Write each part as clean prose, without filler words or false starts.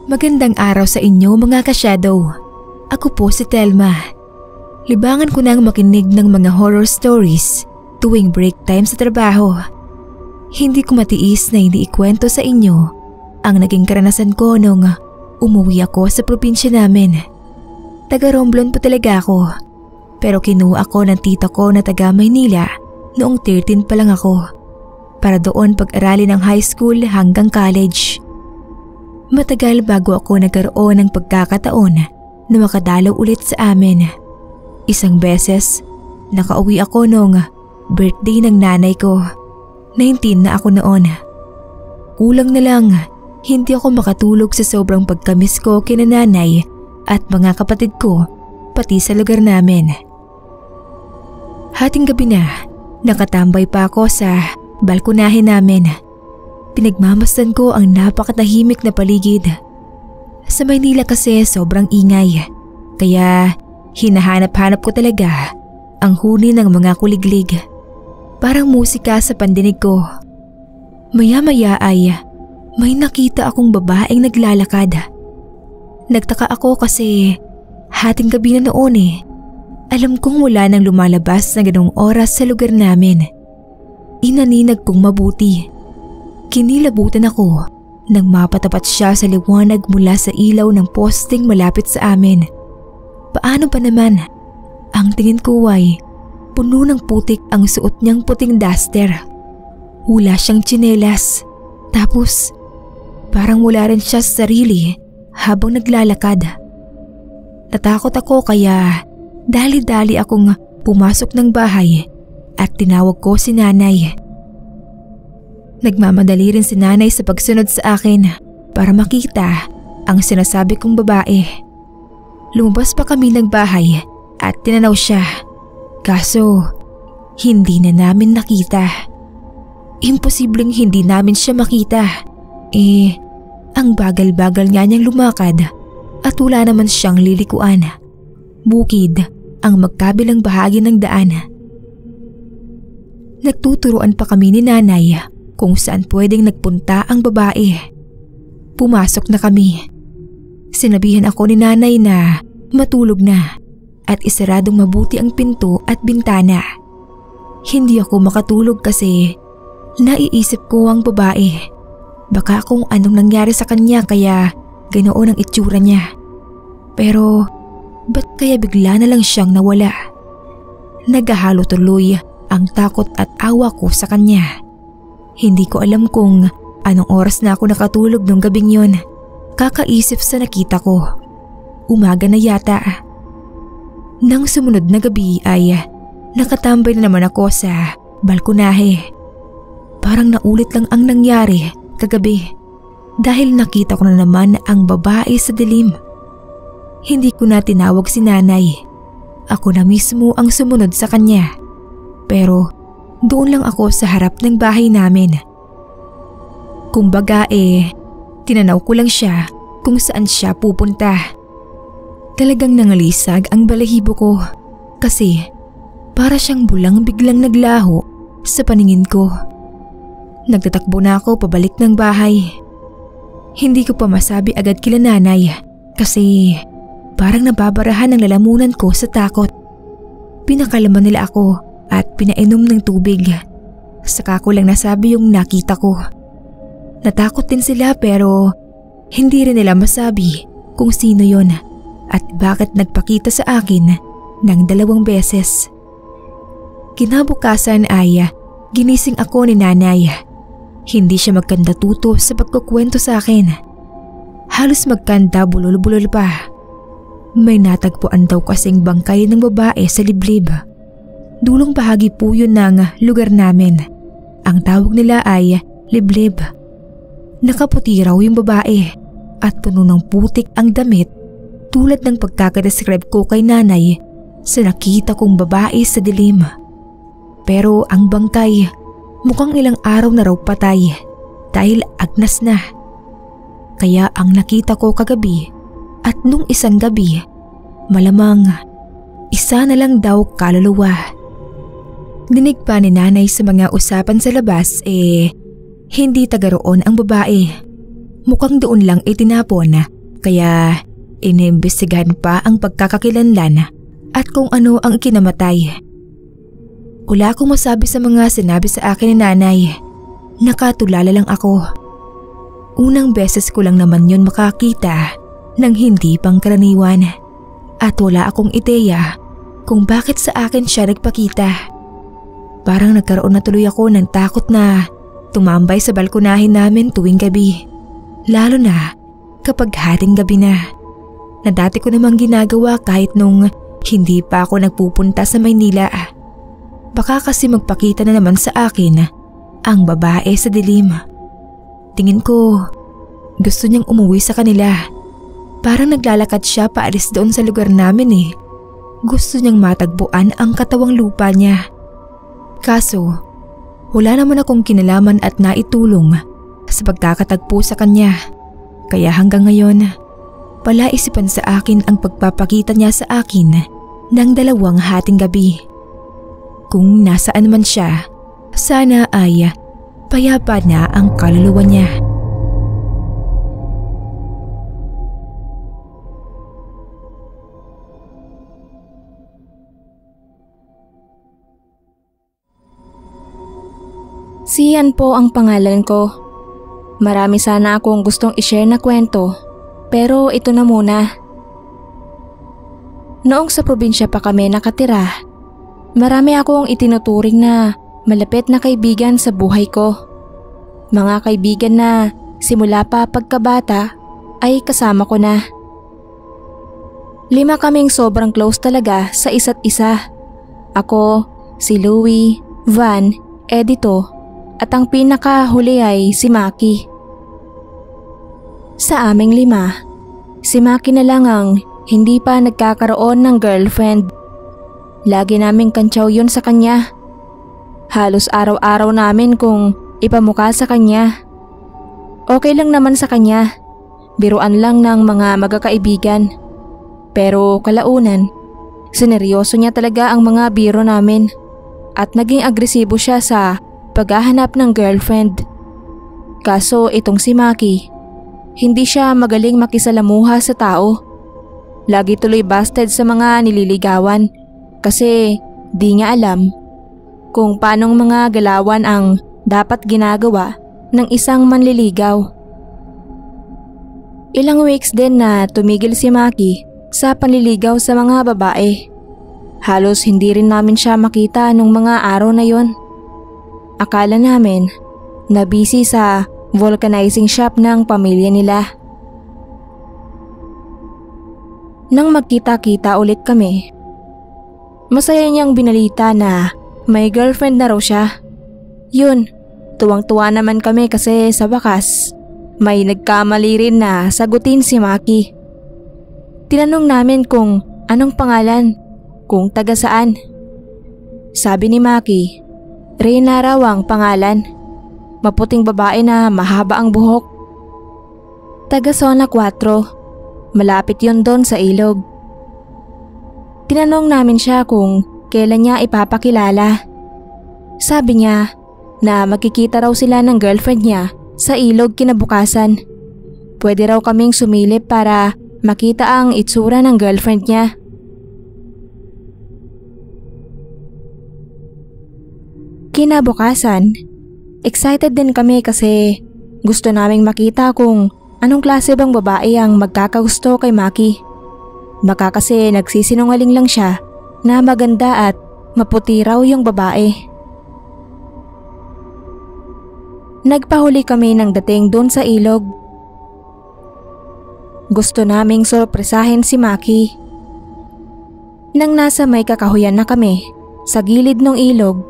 Magandang araw sa inyo mga ka-shadow. Ako po si Telma. Libangan ko nang makinig ng mga horror stories tuwing break time sa trabaho. Hindi ko matiis na hindi ikwento sa inyo ang naging karanasan ko nung umuwi ako sa probinsya namin. Taga Romblon po talaga ako, pero kinuha ako ng tita ko na taga Maynila noong 13 pa lang ako para doon pag-aralin ng high school hanggang college. Matagal bago ako nagkaroon ng pagkakataon na makadalaw ulit sa amin. Isang beses, nakauwi ako nung birthday ng nanay ko. 19 na ako noon. Kulang na lang, hindi ako makatulog sa sobrang pagkamiss ko kina nanay at mga kapatid ko, pati sa lugar namin. Hating gabi na, nakatambay pa ako sa balkonahe namin. Pinagmamasdan ko ang napakatahimik na paligid. Sa Maynila kasi sobrang ingay, kaya hinahanap-hanap ko talaga ang huni ng mga kuliglig. Parang musika sa pandinig ko. Maya-maya ay may nakita akong babaeng naglalakad. Nagtaka ako kasi hating gabi na noon eh. Alam kong wala nang lumalabas na ganong oras sa lugar namin. Inaninag kong mabuti. Kinilabutan ako nang mapatapat siya sa liwanag mula sa ilaw ng posting malapit sa amin. Paano pa naman? Ang tingin ko ay puno ng putik ang suot niyang puting duster. Wala siyang tsinelas. Tapos parang wala rin siya sa sarili habang naglalakad. Natakot ako kaya dali-dali akong pumasok ng bahay at tinawag ko si nanay. Nagmamadali rin si nanay sa pagsunod sa akin para makita ang sinasabi kong babae. Lumabas pa kami ng bahay at tinanaw siya. Kaso, hindi na namin nakita. Imposibleng hindi namin siya makita. Ang bagal-bagal nga niyang lumakad at wala naman siyang lilikuan. Bukid ang magkabilang bahagi ng daan. Nagtuturuan pa kami ni nanay kung saan pwedeng nagpunta ang babae. Pumasok na kami. Sinabihan ako ni nanay na matulog na at isaradong mabuti ang pinto at bintana. Hindi ako makatulog kasi naiisip ko ang babae. Baka kung anong nangyari sa kanya kaya ganoon ang itsura niya. Pero ba't kaya bigla na lang siyang nawala? Naghahalo tuloy ang takot at awa ko sa kanya. Hindi ko alam kung anong oras na ako nakatulog nung gabing yon. Kakaisip sa nakita ko. Umaga na yata. Nang sumunod na gabi ay nakatambay na naman ako sa balkonahe. Parang naulit lang ang nangyari kagabi dahil nakita ko na naman ang babae sa dilim. Hindi ko na tinawag si nanay. Ako na mismo ang sumunod sa kanya. Pero doon lang ako sa harap ng bahay namin. Kumbaga tinanaw ko lang siya kung saan siya pupunta. Talagang nangalisag ang balahibo ko kasi para siyang bulang biglang naglaho sa paningin ko. Nagtatakbo na ako pabalik ng bahay. Hindi ko pa masabi agad kila nanay kasi parang nababarahan ang lalamunan ko sa takot. Pinakalaman nila ako at pinainom ng tubig. Saka ko lang nasabi yung nakita ko. Natakot din sila pero hindi rin nila masabi kung sino yon at bakit nagpakita sa akin ng 2 beses. Kinabukasan ay ginising ako ni nanay. Hindi siya magkanda tuto sa pagkukwento sa akin. Halos magkanda bulol-bulol pa. May natagpuan daw kasing bangkay ng babae sa liblib. Dulong bahagi po yun ng lugar namin. Ang tawag nila ay liblib. Nakaputi raw yung babae at puno ng putik ang damit tulad ng pagkakadescribe ko kay nanay sa nakita kong babae sa dilim. Pero ang bangkay mukhang ilang araw na raw patay dahil agnas na. Kaya ang nakita ko kagabi at nung isang gabi, malamang isa na lang daw kaluluwa. Dinig pa ni nanay sa mga usapan sa labas hindi taga roon ang babae. mukhang doon lang itinapon kaya inimbestigahan pa ang pagkakakilanlan at kung ano ang ikinamatay. Wala akong masabi sa mga sinabi sa akin ni nanay. Nakatulala lang ako. Unang beses ko lang naman yun makakita ng hindi pangkaraniwan at wala akong ideya kung bakit sa akin siya nagpakita. Parang nagkaroon na tuloy ako ng takot na tumambay sa balkonahin namin tuwing gabi. Lalo na kapag hating gabi na dati ko namang ginagawa kahit nung hindi pa ako nagpupunta sa Maynila. Baka kasi magpakita na naman sa akin ang babae sa dilim. Tingin ko gusto niyang umuwi sa kanila. Parang naglalakad siya paalis doon sa lugar namin. Gusto niyang matagpuan ang katawang lupa niya. Kaso wala naman akong kinalaman at naitulong sa pagkakatagpo sa kanya. Kaya hanggang ngayon palaisipan sa akin ang pagpapakita niya sa akin ng 2 hating gabi. Kung nasaan man siya, sana ay payapa na ang kaluluwa niya. Si Ian po ang pangalan ko. Marami sana akong gustong i-share na kwento, pero ito na muna. Noong sa probinsya pa kami nakatira, marami akong itinuturing na malapit na kaibigan sa buhay ko. Mga kaibigan na simula pa pagkabata ay kasama ko na. 5 kaming sobrang close talaga sa isa't isa. Ako, si Louie, Van, Edito, at ang pinakahuli ay si Maki. Sa aming 5, si Maki na lang ang hindi pa nagkakaroon ng girlfriend. Lagi naming kantsaw yun sa kanya. Halos araw-araw namin kung ipamukha sa kanya. Okay lang naman sa kanya, biruan lang ng mga magkakaibigan. Pero kalaunan, sineryoso niya talaga ang mga biro namin at naging agresibo siya sa paghahanap ng girlfriend. Kaso itong si Maki, hindi siya magaling makisalamuha sa tao. Lagi tuloy busted sa mga nililigawan kasi di niya alam kung paanong mga galawan ang dapat ginagawa ng isang manliligaw. Ilang weeks din na tumigil si Maki sa panliligaw sa mga babae. Halos hindi rin namin siya makita nung mga araw na yon. Akala namin na busy sa vulcanizing shop ng pamilya nila. Nang magkita-kita ulit kami, masaya niyang binalita na may girlfriend na raw siya. Yun, tuwang-tuwa naman kami kasi sa wakas may nagkamali rin na sagutin si Maki. Tinanong namin kung anong pangalan, kung taga saan. Sabi ni Maki, Reyna raw ang pangalan. Maputing babae na mahaba ang buhok. Taga Zona 4. Malapit yon doon sa ilog. Tinanong namin siya kung kailan niya ipapakilala. Sabi niya na magkikita raw sila ng girlfriend niya sa ilog kinabukasan. Pwede raw kaming sumilip para makita ang itsura ng girlfriend niya. Kinabukasan, excited din kami kasi gusto naming makita kung anong klase bang babae ang magkakagusto kay Maki. Baka kasi nagsisinungaling lang siya na maganda at maputi raw yung babae. Nagpahuli kami ng dating doon sa ilog. Gusto naming sorpresahin si Maki. Nang nasa may kakahuyan na kami, sa gilid ng ilog,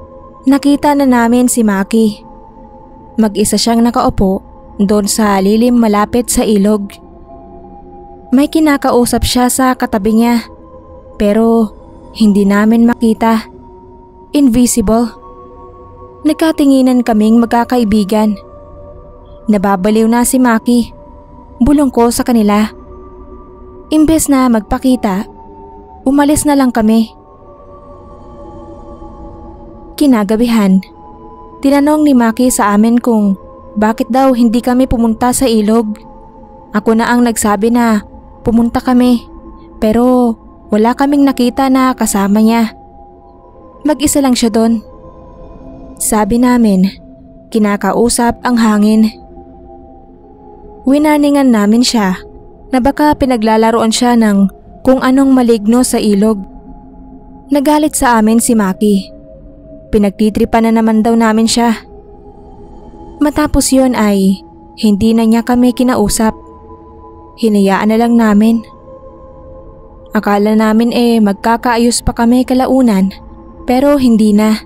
nakita na namin si Maki. Mag-isa siyang nakaupo doon sa lilim malapit sa ilog. May kinakausap siya sa katabi niya, pero hindi namin makita. Invisible. Nagkatinginan kaming magkakaibigan. Nababaliw na si Maki. Bulong ko sa kanila. Imbes na magpakita, umalis na lang kami. Kinagabihan, tinanong ni Maki sa amin kung bakit daw hindi kami pumunta sa ilog. Ako na ang nagsabi na pumunta kami, pero wala kaming nakita na kasama niya. Mag-isa lang siya doon. Sabi namin, kinakausap ang hangin. Winaningan namin siya na baka pinaglalaroan siya ng kung anong maligno sa ilog. Nagalit sa amin si Maki. Pinagtitripan na naman daw namin siya. Matapos yon ay hindi na niya kami kinausap. Hinayaan na lang namin. Akala namin magkakaayos pa kami kalaunan, pero hindi na.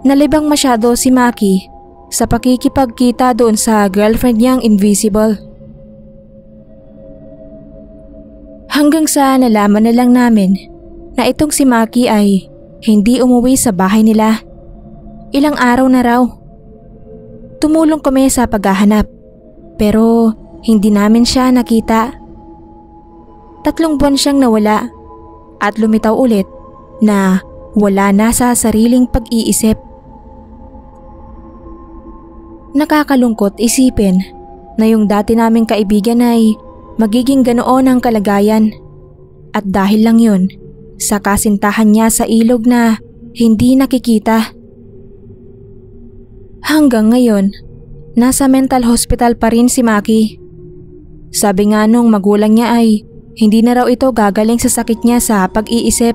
Nalibang masyado si Maki sa pakikipagkita doon sa girlfriend niyang invisible. Hanggang sa nalaman na lang namin na itong si Maki ay hindi umuwi sa bahay nila. Ilang araw na raw. Tumulong kami sa paghahanap, pero hindi namin siya nakita. 3 buwan siyang nawala at lumitaw ulit na wala na sa sariling pag-iisip. Nakakalungkot isipin na yung dati naming kaibigan ay magiging ganoon ang kalagayan. At dahil lang yun sa kasintahan niya sa ilog na hindi nakikita. Hanggang ngayon, nasa mental hospital pa rin si Maki. Sabi nga nung magulang niya ay hindi na raw ito gagaling sa sakit niya sa pag-iisip.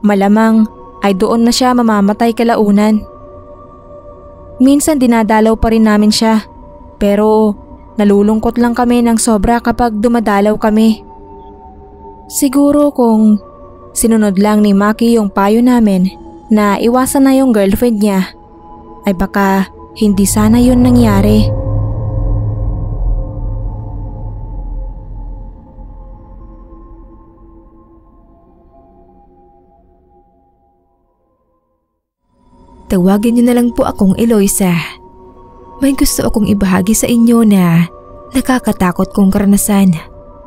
Malamang ay doon na siya mamamatay kalaunan. Minsan dinadalaw pa rin namin siya, pero nalulungkot lang kami ng sobra kapag dumadalaw kami. Siguro kung sinunod lang ni Maki yung payo namin na iwasan na yung girlfriend niya, ay baka hindi sana yun nangyari. Tawagin niyo na lang po akong Eloisa. May gusto akong ibahagi sa inyo na nakakatakot kong karanasan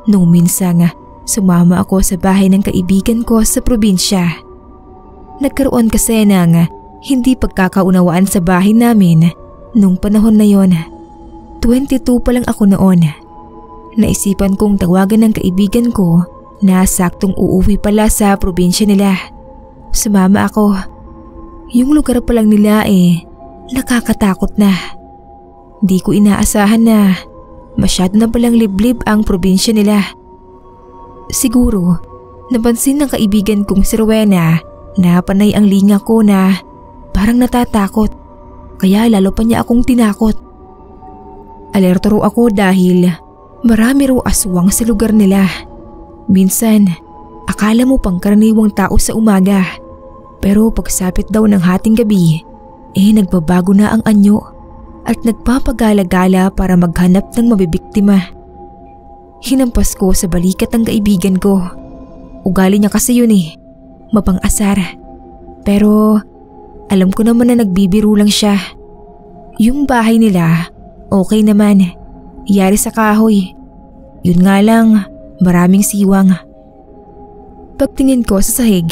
nung minsang sumama ako sa bahay ng kaibigan ko sa probinsya. Nagkaroon kasi ng hindi pagkakaunawaan sa bahay namin nung panahon na yon. 22 pa lang ako noon. Naisipan kong tawagan ng kaibigan ko na saktong uuwi pala sa probinsya nila. Sumama ako. Yung lugar pa lang nila nakakatakot na. Di ko inaasahan na masyado na palang liblib ang probinsya nila. Siguro, napansin ng kaibigan kong si Rowena na panay ang linga ko na parang natatakot, kaya lalo pa niya akong tinakot. Alerto raw ako dahil marami raw aswang sa lugar nila. Minsan, akala mo pang karaniwang tao sa umaga, pero pagsapit daw ng hating gabi, nagbabago na ang anyo at nagpapagala-gala para maghanap ng mabibiktima. Hinampas ko sa balikat ang kaibigan ko. Ugali niya kasi yun mapang-asar. Pero alam ko naman na nagbibiro lang siya. Yung bahay nila, okay naman. Yari sa kahoy. Yun nga lang, maraming siwang. Pagtingin ko sa sahig,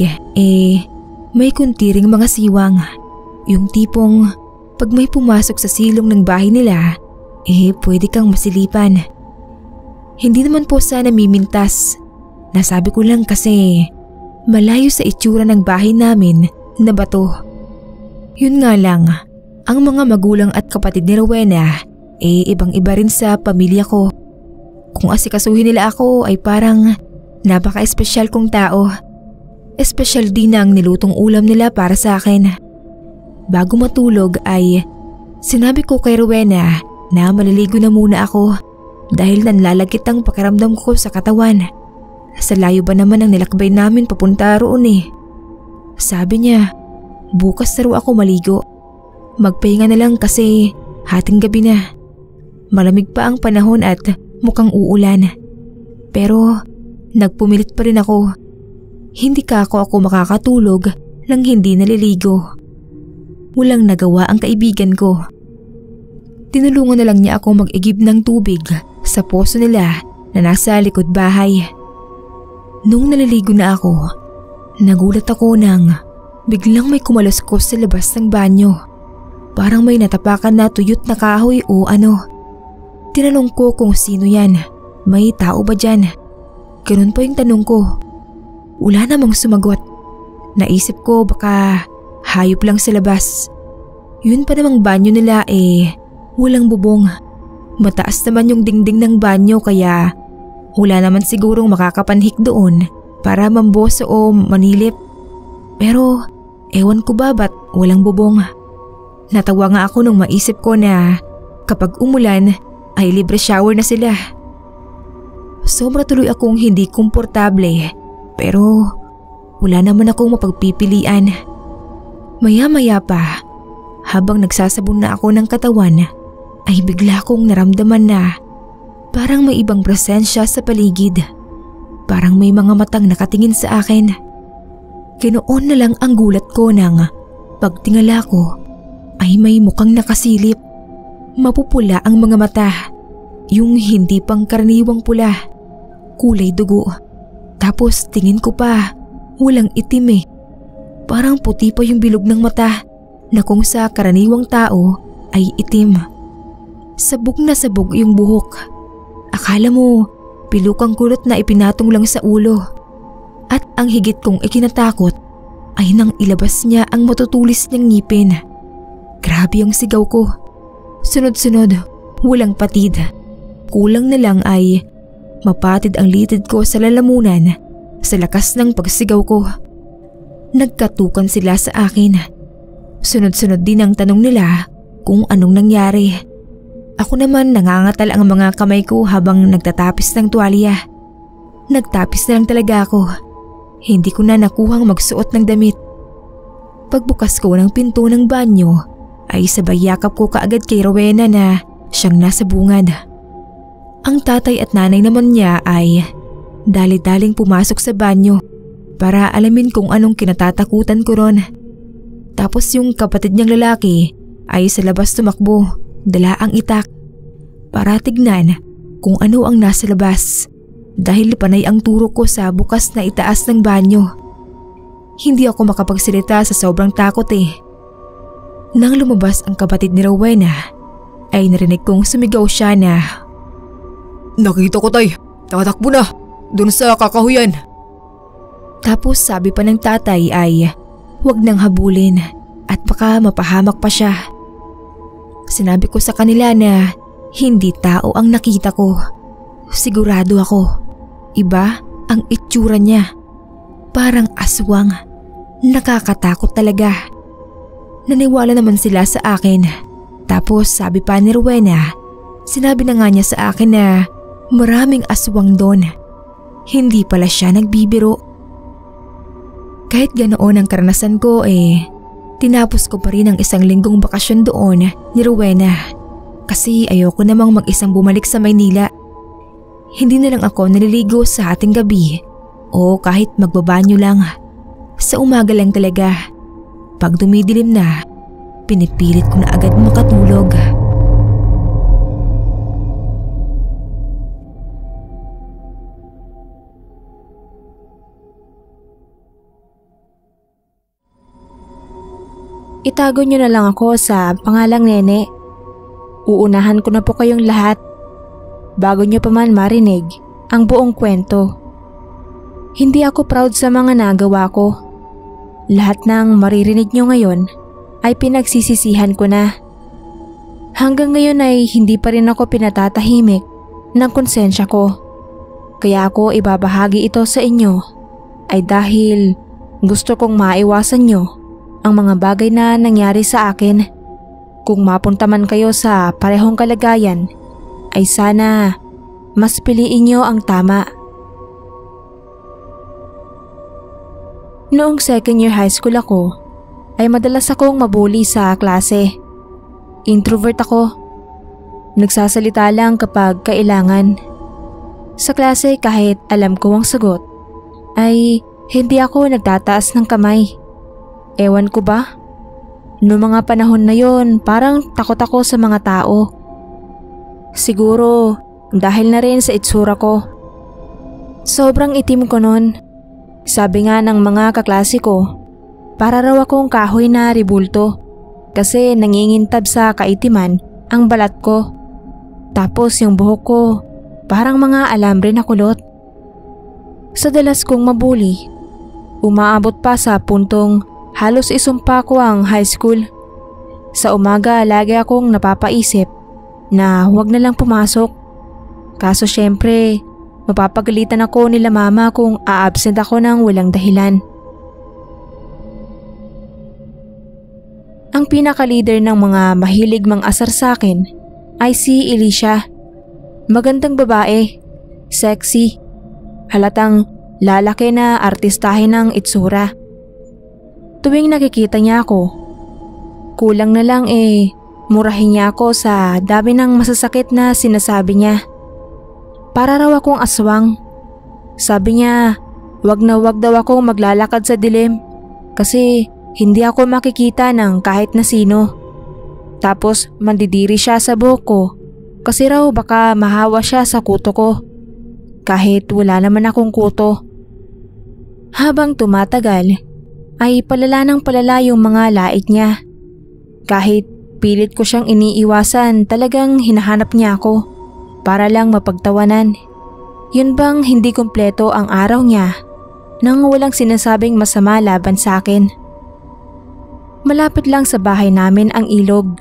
may kunti ring mga siwang. Yung tipong pag may pumasok sa silong ng bahay nila, pwede kang masilipan. Hindi naman po sana mimintas. Nasabi ko lang kasi malayo sa itsura ng bahay namin na bato. Yun nga lang, ang mga magulang at kapatid ni Rowena ibang-iba rin sa pamilya ko. Kung asikasuhin nila ako ay parang napaka-espesyal kong tao. Espesyal din ang nilutong ulam nila para sa akin. Bago matulog ay sinabi ko kay Rowena na maliligo na muna ako dahil nanlalagkit ang pakiramdam ko sa katawan. Sa layo ba naman ang nilakbay namin papunta roon Sabi niya, bukas na raw ako maligo. Magpahinga na lang kasi hating gabi na. Malamig pa ang panahon at mukhang uulan. Pero nagpumilit pa rin ako. Hindi ako makakatulog nang hindi naliligo. Walang nagawa ang kaibigan ko. Tinulungan na lang niya ako mag-igib ng tubig sa poso nila na nasa likod bahay. Nung naliligo na ako, nagulat ako nang biglang may kumaluskos sa labas ng banyo. Parang may natapakan na tuyot na kahoy o ano. Tinanong ko kung sino yan. May tao ba dyan? Ganun pa yung tanong ko. Wala namang sumagot. Naisip ko baka hayop lang sa labas. Yun pa namang banyo nila walang bubong. Mataas naman yung dingding ng banyo kaya wala naman sigurong makakapanhik doon para mamboso o manilip. Pero ewan ko ba ba't walang bubong. Natawa nga ako nung maisip ko na kapag umulan ay libre shower na sila. Sobra tuloy akong hindi komportable pero wala naman akong mapagpipilian. Maya-maya pa, habang nagsasabon na ako ng katawan, ay bigla kong naramdaman na parang may ibang presensya sa paligid. Parang may mga matang nakatingin sa akin. Ganoon na lang ang gulat ko nang pagtingala ko ay may mukhang nakasilip. Mapupula ang mga mata, yung hindi pang karaniwang pula, kulay dugo. Tapos tingin ko pa, walang itim Parang puti pa yung bilog ng mata na kung sa karaniwang tao ay itim. Sabog na sabog yung buhok. Akala mo, pilukang kulot na ipinatong lang sa ulo. At ang higit kong ikinatakot ay nang ilabas niya ang matutulis niyang ngipin. Grabe ang sigaw ko. Sunod-sunod, walang patid. Kulang na lang ay mapatid ang litid ko sa lalamunan sa lakas ng pagsigaw ko. Nagkatukan sila sa akin. Sunod-sunod din ang tanong nila kung anong nangyari. Ako naman nangangatal ang mga kamay ko habang nagtatapis ng tuwalya. Nagtapis na lang talaga ako. Hindi ko na nakuhang magsuot ng damit. Pagbukas ko ng pinto ng banyo ay sabay yakap ko kaagad kay Rowena na siyang nasa bungad. Ang tatay at nanay naman niya ay dali-daling pumasok sa banyo para alamin kung anong kinatatakutan ko ron. Tapos yung kapatid niyang lalaki ay sa labas tumakbo, dala ang itak para tignan kung ano ang nasa labas dahil panay ang turo ko sa bukas na itaas ng banyo. Hindi ako makapagsalita sa sobrang takot Nang lumabas ang kapatid ni Rowena ay narinig kong sumigaw siya na, "Nakita ko tay, tatakbo na, dun sa kakahuyan." Tapos sabi pa ng tatay ay huwag nang habulin at baka mapahamak pa siya. Sinabi ko sa kanila na hindi tao ang nakita ko. Sigurado ako. Iba ang itsura niya. Parang aswang. Nakakatakot talaga. Naniwala naman sila sa akin. Tapos sabi pa ni Rowena, sinabi na nga niya sa akin na maraming aswang doon. Hindi pala siya nagbibiro. Kahit ganoon ang karanasan ko tinapos ko pa rin ang 1 linggong bakasyon doon ni Rowena. Kasi ayoko namang mag-isang bumalik sa Maynila. Hindi na lang ako naliligo sa ating gabi o kahit magbabanyo lang. Sa umaga lang talaga. Pag dumidilim na, pinipilit ko na agad makatulog. Itago niyo na lang ako sa pangalang Nene. Uunahan ko na po kayong lahat bago niyo pa man marinig ang buong kwento. Hindi ako proud sa mga nagawa ko. Lahat ng maririnig niyo ngayon ay pinagsisisihan ko na. Hanggang ngayon ay hindi pa rin ako pinatatahimik ng konsensya ko. Kaya ako ibabahagi ito sa inyo ay dahil gusto kong maiwasan niyo ang mga bagay na nangyari sa akin. Kung mapunta man kayo sa parehong kalagayan, ay sana mas piliin niyo ang tama. Noong 2nd year high school ako, ay madalas akong mabully sa klase. Introvert ako. Nagsasalita lang kapag kailangan. Sa klase kahit alam ko ang sagot, ay hindi ako nagtataas ng kamay. Ewan ko ba? Noong mga panahon na yon, parang takot ako sa mga tao. Siguro dahil na rin sa itsura ko. Sobrang itim ko nun. Sabi nga ng mga kaklase ko, para raw akong kahoy na ribulto. kasi nangingintab sa kaitiman ang balat ko. Tapos yung buhok ko parang mga alambre na kulot. Sa dalas kong mabuli, umaabot pa sa puntong halos isumpa ko ang high school. Sa umaga lagi akong napapaisip na huwag na lang pumasok. Kaso syempre, mapapagalitan ako nila mama kung a-absent ako ng walang dahilan. Ang pinaka-leader ng mga mahilig mang-asar sa akin ay si Alicia. Magandang babae, sexy, halatang lalaki na artistahin ng itsura. Tuwing nakikita niya ako, kulang na lang murahin niya ako sa dami ng masasakit na sinasabi niya. Para raw akong aswang. Sabi niya, wag na wag daw akong maglalakad sa dilim kasi hindi ako makikita ng kahit na sino. Tapos mandidiri siya sa buhok ko kasi raw baka mahawa siya sa kuto ko kahit wala naman akong kuto. Habang tumatagal ay palala ng palala yung mga lait niya. Kahit pilit ko siyang iniiwasan, talagang hinahanap niya ako para lang mapagtawanan. Yun bang hindi kumpleto ang araw niya nang walang sinasabing masama laban sa akin. Malapit lang sa bahay namin ang ilog.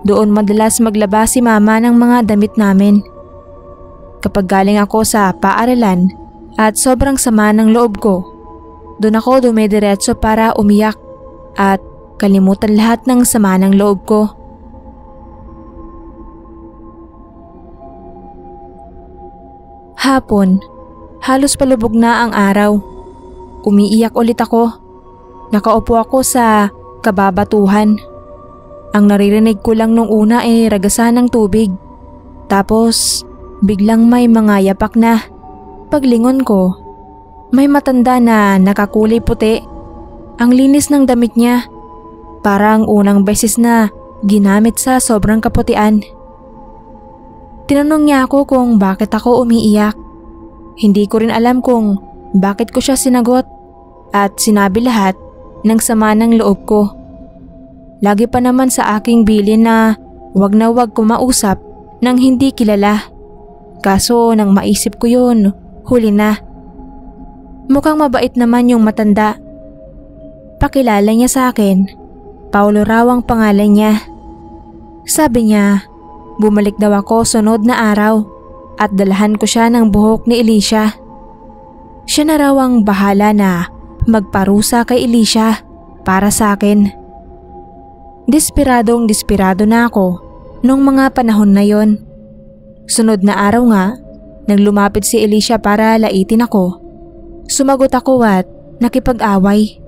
Doon madalas maglaba si mama ng mga damit namin. Kapag galing ako sa paaralan at sobrang sama ng loob ko, doon ako dumidiretso para umiyak at kalimutan lahat ng sama ng loob ko. Hapon, halos palubog na ang araw. Umiiyak ulit ako. Nakaupo ako sa kababatuhan. Ang naririnig ko lang nung una ay ragasan ng tubig. Tapos biglang may mga yapak na. Paglingon ko, may matanda na nakakulay puti. Ang linis ng damit niya. Parang unang beses na ginamit sa sobrang kaputian. Tinanong niya ako kung bakit ako umiiyak. Hindi ko rin alam kung bakit ko siya sinagot at sinabi lahat ng sama ng loob ko. Lagi pa naman sa aking bilin na wag kumausap ng hindi kilala. Kaso nang maisip ko yun, huli na. Mukhang mabait naman yung matanda. Pakilala niya sa akin. Paulo raw ang pangalan niya. Sabi niya, bumalik daw ako sunod na araw at dalahan ko siya ng buhok ni Alicia. Siya na raw ang bahala na magparusa kay Alicia para sa akin. Desperadong na ako nung mga panahon na yon. Sunod na araw nga, nang lumapit si Alicia para laitin ako, sumagot ako at nakipag-away.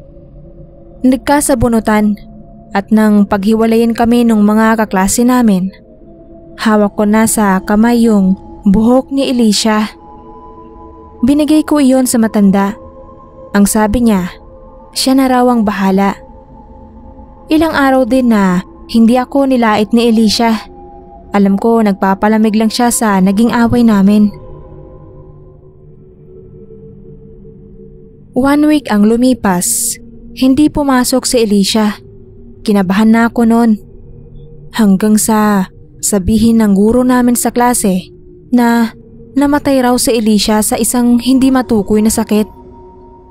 Nagkasabunutan at nang paghiwalayan kami ng mga kaklase namin, hawak ko na sa kamay yung buhok ni Alicia. Binigay ko iyon sa matanda. Ang sabi niya, siya na raw ang bahala. Ilang araw din na hindi ako nilait ni Alicia. Alam ko nagpapalamig lang siya sa naging away namin. 1 week ang lumipas, hindi pumasok si Alicia. Kinabahan na ako noon. Hanggang sa sabihin ng guro namin sa klase na namatay raw si Alicia sa isang hindi matukoy na sakit.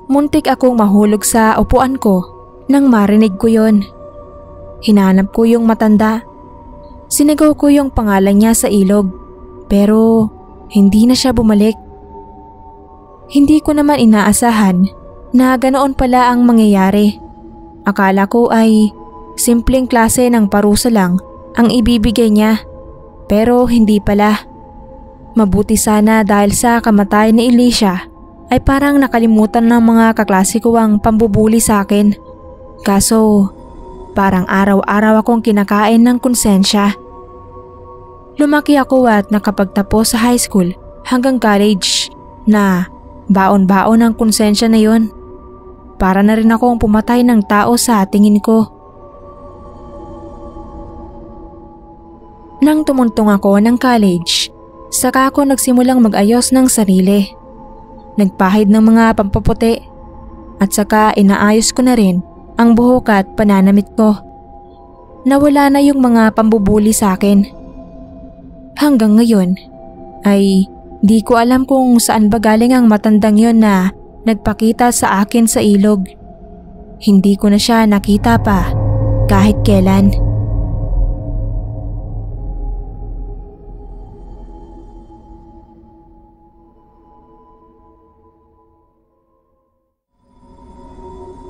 Muntik akong mahulog sa upuan ko nang marinig ko yon. Hinanap ko yung matanda. Sinigaw ko yung pangalan niya sa ilog, pero hindi na siya bumalik. Hindi ko naman inaasahan na ganoon pala ang mangyayari. Akala ko ay simpleng klase ng parusa lang ang ibibigay niya, pero hindi pala. Mabuti sana dahil sa kamatayan ni Alicia ay parang nakalimutan ng mga kaklase ko ang pambubuli sa akin. Kaso parang araw-araw akong kinakain ng konsensya. Lumaki ako at nakapagtapos sa high school hanggang college na baon-baon ang konsensya na yon. Para na rin akong pumatay ng tao sa tingin ko. Nang tumuntong ako ng college, saka ako nagsimulang mag-ayos ng sarili. Nagpahid ng mga pampaputi at saka inaayos ko na rin ang buhok at pananamit ko. nawala na yung mga pambubuli sa akin. Hanggang ngayon ay di ko alam kung saan ba galing ang matandang yon na nagpakita sa akin sa ilog. Hindi ko na siya nakita pa kahit kailan.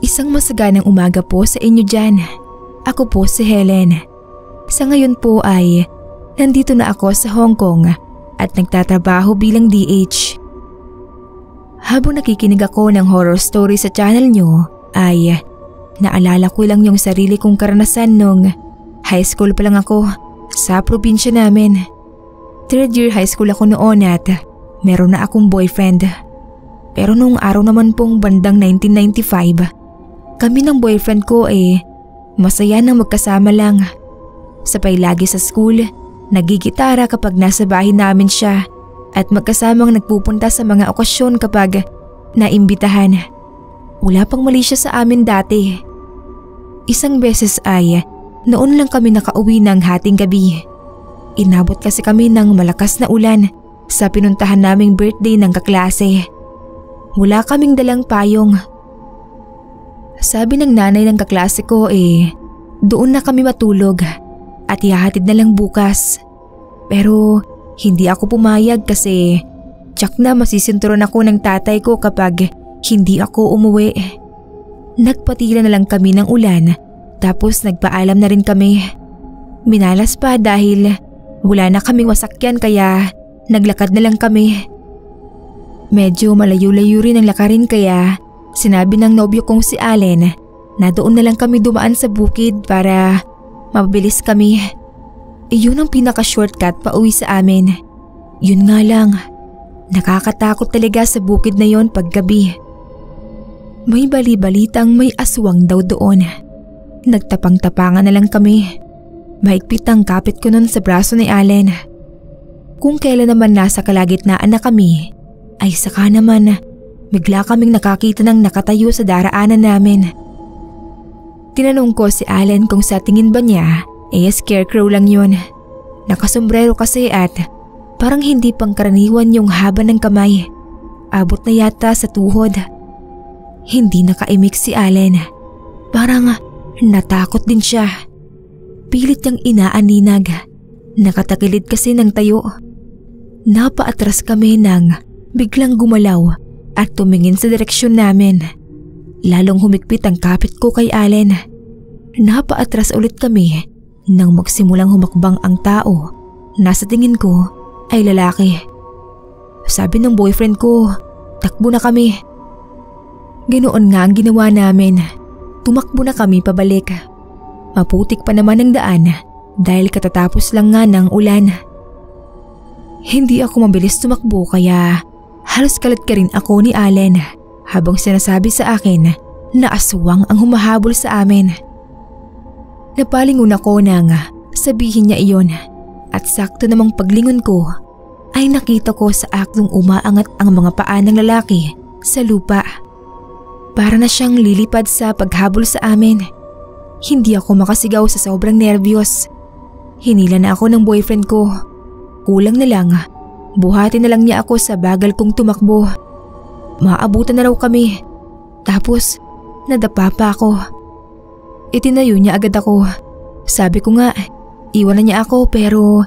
Isang masaganang umaga po sa inyo dyan. Ako po si Helen. Sa ngayon po ay nandito na ako sa Hong Kong at nagtatrabaho bilang DH. Habang nakikinig ako ng horror story sa channel nyo ay naalala ko lang yung sarili kong karanasan nung high school pa lang ako sa probinsya namin. 3rd year high school ako noon at meron na akong boyfriend. Pero nung araw naman pong bandang 1995, kami ng boyfriend ko masaya nang magkasama lang. Sabay lagi sa school, nagigitara kapag nasa bahay namin siya at magkasamang nagpupunta sa mga okasyon kapag naimbitahan. Wala pang mali siya sa amin dati. Isang beses ay noon lang kami nakauwi ng hating gabi. Inabot kasi kami ng malakas na ulan sa pinuntahan naming birthday ng kaklase. Wala kaming dalang payong. Sabi ng nanay ng kaklase ko doon na kami matulog at ihahatid na lang bukas. Pero hindi ako pumayag kasi tsak na masisinturon ako ng tatay ko kapag hindi ako umuwi. Nagpatila na lang kami ng ulan tapos nagpaalam na rin kami. Minalas pa dahil wala na kaming masakyan kaya naglakad na lang kami. Medyo malayo-layo rin ang lakarin kaya sinabi ng nobyo kong si Allen na doon na lang kami dumaan sa bukid para mabilis kami. Iyon ang pinaka-shortcut pa uwi sa amin. Yun nga lang, nakakatakot talaga sa bukid na yon paggabi. May bali-balitang may aswang daw doon. Nagtapang-tapangan na lang kami. Mahigpit ang kapit ko nun sa braso ni Allen. Kung kailan naman nasa kalagitnaan na kami, ay saka naman bigla kaming nakakita ng nakatayo sa daraanan namin. Tinanong ko si Allen kung sa tingin ba niya scarecrow lang yun. Nakasombrero kasi at parang hindi pangkaraniwan yung haba ng kamay. Abot na yata sa tuhod. Hindi nakaimik si Allen. Parang natakot din siya. Pilit niyang inaaninag. Nakatakilid kasi ng tayo. Napaatras kami nang biglang gumalaw at tumingin sa direksyon namin. Lalong humigpit ang kapit ko kay Allen. Napaatras ulit kami nang magsimulang humakbang ang tao na sa tingin ko ay lalaki. Sabi ng boyfriend ko, takbo na kami. Ganoon nga ang ginawa namin. Tumakbo na kami pabalik. Maputik pa naman ang daan dahil katatapos lang nga ng ulan. Hindi ako mabilis tumakbo kaya halos kalat ka rin ako ni Allen habang sinasabi sa akin na aswang ang humahabol sa amin. Napalingon ako nang sabihin niya iyon at sakto namang paglingon ko ay nakita ko sa aktong umaangat ang mga paa ng lalaki sa lupa. Para na siyang lilipad sa paghabol sa amin. Hindi ako makasigaw sa sobrang nervyos. Hinila na ako ng boyfriend ko. Kulang na lang, buhatin na lang niya ako sa bagal kong tumakbo. Maabutan na raw kami. Tapos, nadapa pa ako. Itinayo niya agad ako. Sabi ko nga, iwan na niya ako pero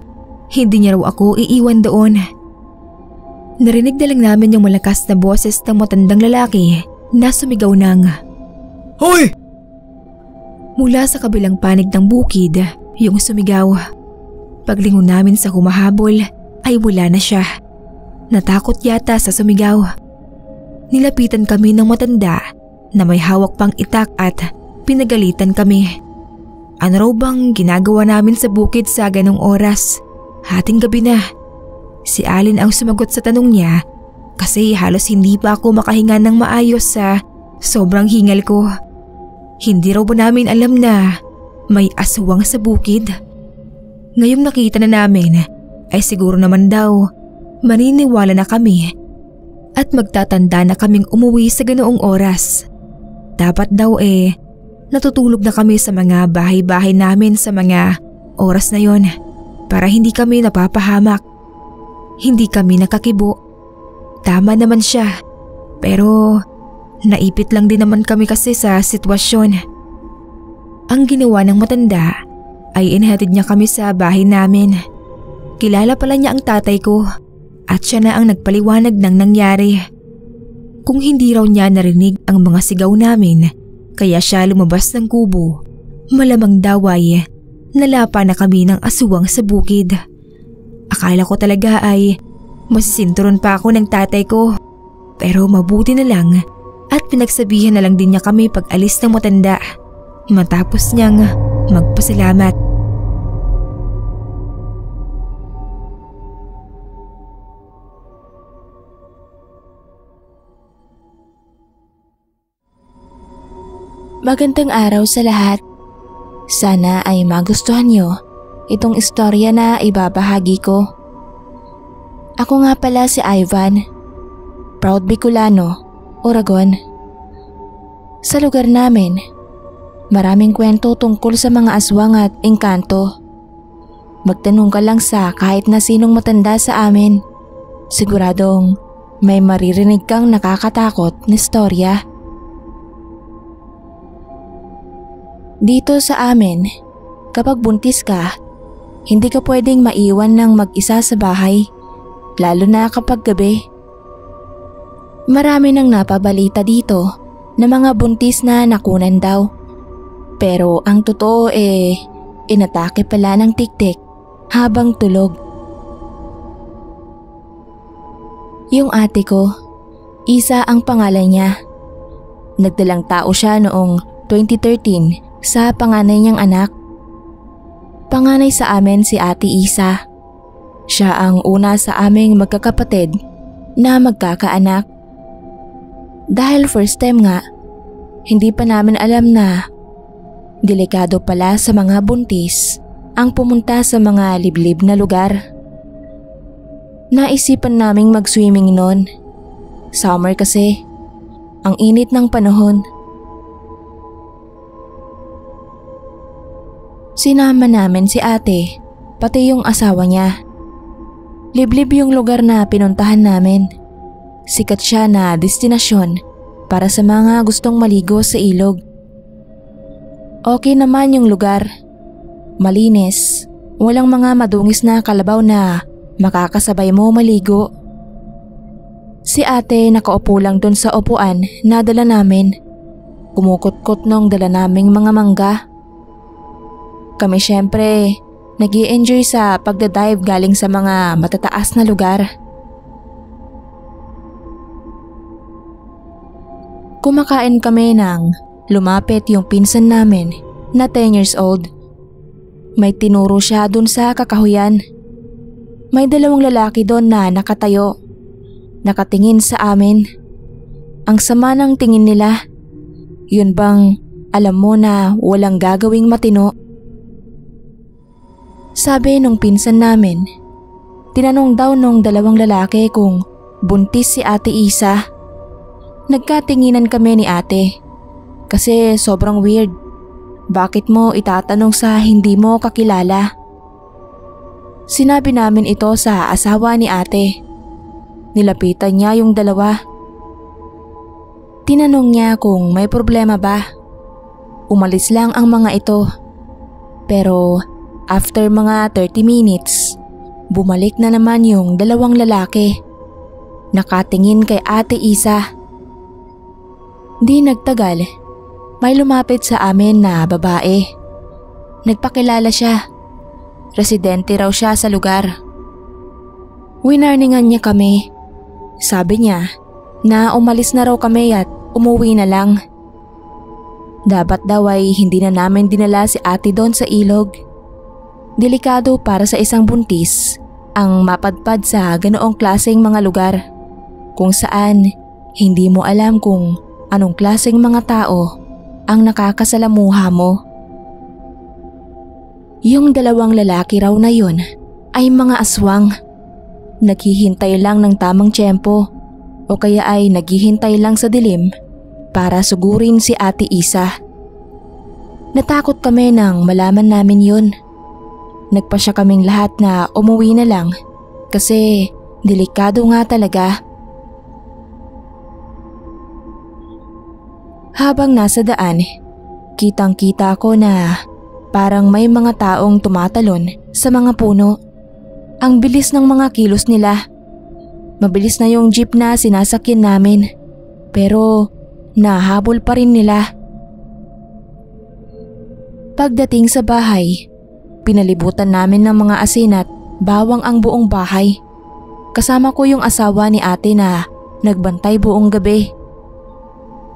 hindi niya raw ako iiwan doon. Narinig na lang namin yung malakas na boses ng matandang lalaki na sumigaw ng, "Hoy!" Mula sa kabilang panig ng bukid, yung sumigaw. Paglingon namin sa humahabol ay wala na siya. Natakot yata sa sumigaw. Nilapitan kami ng matanda na may hawak pang itak at pinagalitan kami. Ano raw bang ginagawa namin sa bukid sa ganong oras? Hating gabi na. Si Allen ang sumagot sa tanong niya kasi halos hindi pa ako makahinga ng maayos sa sobrang hingal ko. Hindi raw ba namin alam na may aswang sa bukid? Ngayong nakita na namin ay siguro naman daw maniniwala na kami at magtatanda na kaming umuwi sa ganoong oras. Dapat daw Natutulog na kami sa mga bahay-bahay namin sa mga oras na yon para hindi kami napapahamak. Hindi kami nakakibo. Tama naman siya, pero naipit lang din naman kami kasi sa sitwasyon. Ang ginawa ng matanda ay inihatid niya kami sa bahay namin. Kilala pala niya ang tatay ko at siya na ang nagpaliwanag ng nangyari. Kung hindi raw niya narinig ang mga sigaw namin kaya siya lumabas ng kubo, malamang daw ay nalapa na kami ng aswang sa bukid. Akala ko talaga ay masisinturon pa ako ng tatay ko, pero mabuti na lang at pinagsabihan na lang din niya kami pag alis ng matanda matapos niyang magpasalamat. Magandang araw sa lahat. Sana ay magustuhan nyo itong istorya na ibabahagi ko. Ako nga pala si Ivan, proud Bicolano, Oragon. Sa lugar namin, maraming kwento tungkol sa mga aswang at engkanto. Magtanong ka lang sa kahit na sinong matanda sa amin, siguradong may maririnig kang nakakatakot na istorya. Dito sa amin, kapag buntis ka, hindi ka pwedeng maiwan ng mag-isa sa bahay, lalo na kapag gabi. Marami nang napabalita dito na mga buntis na nakunan daw. Pero ang totoo inatake pala ng tiktik habang tulog. Yung ate ko, Isa ang pangalan niya. Nagdalang tao siya noong 2013 sa panganay niyang anak. Panganay sa amin si Ate Isa. Siya ang una sa aming magkakapatid na magkakaanak. Dahil first time nga, hindi pa namin alam na delikado pala sa mga buntis ang pumunta sa mga liblib na lugar. Naisipan naming mag-swimming noon. Summer kasi, ang init ng panahon. Sinama namin si ate, pati yung asawa niya. Liblib yung lugar na pinuntahan namin. Sikat siya na destinasyon para sa mga gustong maligo sa ilog. Okay naman yung lugar. Malinis, walang mga madungis na kalabaw na makakasabay mo maligo. Si ate nakaupo lang dun sa upuan na dala namin. Kumukutkot nung dala naming mga mangga. Kami syempre nag-i-enjoy sa pagdadive galing sa mga matataas na lugar. Kumakain kami nang lumapit yung pinsan namin na 10 years old. May tinuro siya dun sa kakahuyan. May dalawang lalaki doon na nakatayo. Nakatingin sa amin. Ang sama ng tingin nila. Yun bang alam mo na walang gagawing matino? Sabi nung pinsan namin, tinanong daw nung dalawang lalaki kung buntis si Ate Isa. Nagkatinginan kami ni ate. Kasi sobrang weird. Bakit mo itatanong sa hindi mo kakilala? Sinabi namin ito sa asawa ni ate. Nilapitan niya yung dalawa. Tinanong niya kung may problema ba. Umalis lang ang mga ito. Pero after mga 30 minutes, bumalik na naman yung dalawang lalaki. Nakatingin kay Ate Isa. Di nagtagal, may lumapit sa amin na babae. Nagpakilala siya. Residente raw siya sa lugar. Winarningan niya kami. Sabi niya na umalis na raw kami at umuwi na lang. Dapat daw ay hindi na namin dinala si ate doon sa ilog. Delikado para sa isang buntis ang mapadpad sa ganoong klaseng mga lugar kung saan hindi mo alam kung anong klaseng mga tao ang nakakasalamuha mo. Yung dalawang lalaki raw na yun ay mga aswang. Naghihintay lang ng tamang tiyempo o kaya ay naghihintay lang sa dilim para sugurin si Ate Isa. Natakot kami nang malaman namin yun. Nagpasya kaming lahat na umuwi na lang kasi delikado nga talaga. Habang nasa daan, kitang-kita ko na parang may mga taong tumatalon sa mga puno. Ang bilis ng mga kilos nila. Mabilis na yung jeep na sinasakyan namin, pero nahabol pa rin nila. Pagdating sa bahay, pinalibutan namin ng mga asin at bawang ang buong bahay. Kasama ko yung asawa ni ate na nagbantay buong gabi.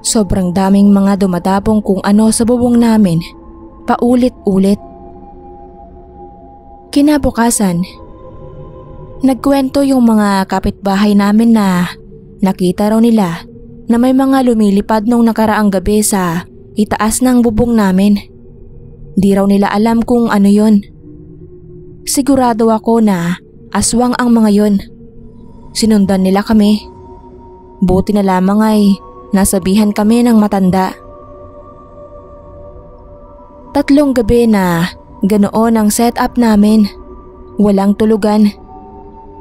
Sobrang daming mga dumadapong kung ano sa bubong namin, paulit-ulit. Kinabukasan, nagkwento yung mga kapitbahay namin na nakita raw nila na may mga lumilipad nung nakaraang gabi sa itaas ng bubong namin. Di raw nila alam kung ano yon. Sigurado ako na aswang ang mga yon. Sinundan nila kami. Buti na lamang ay nasabihan kami ng matanda. 3 gabi na ganoon ang setup namin. Walang tulugan.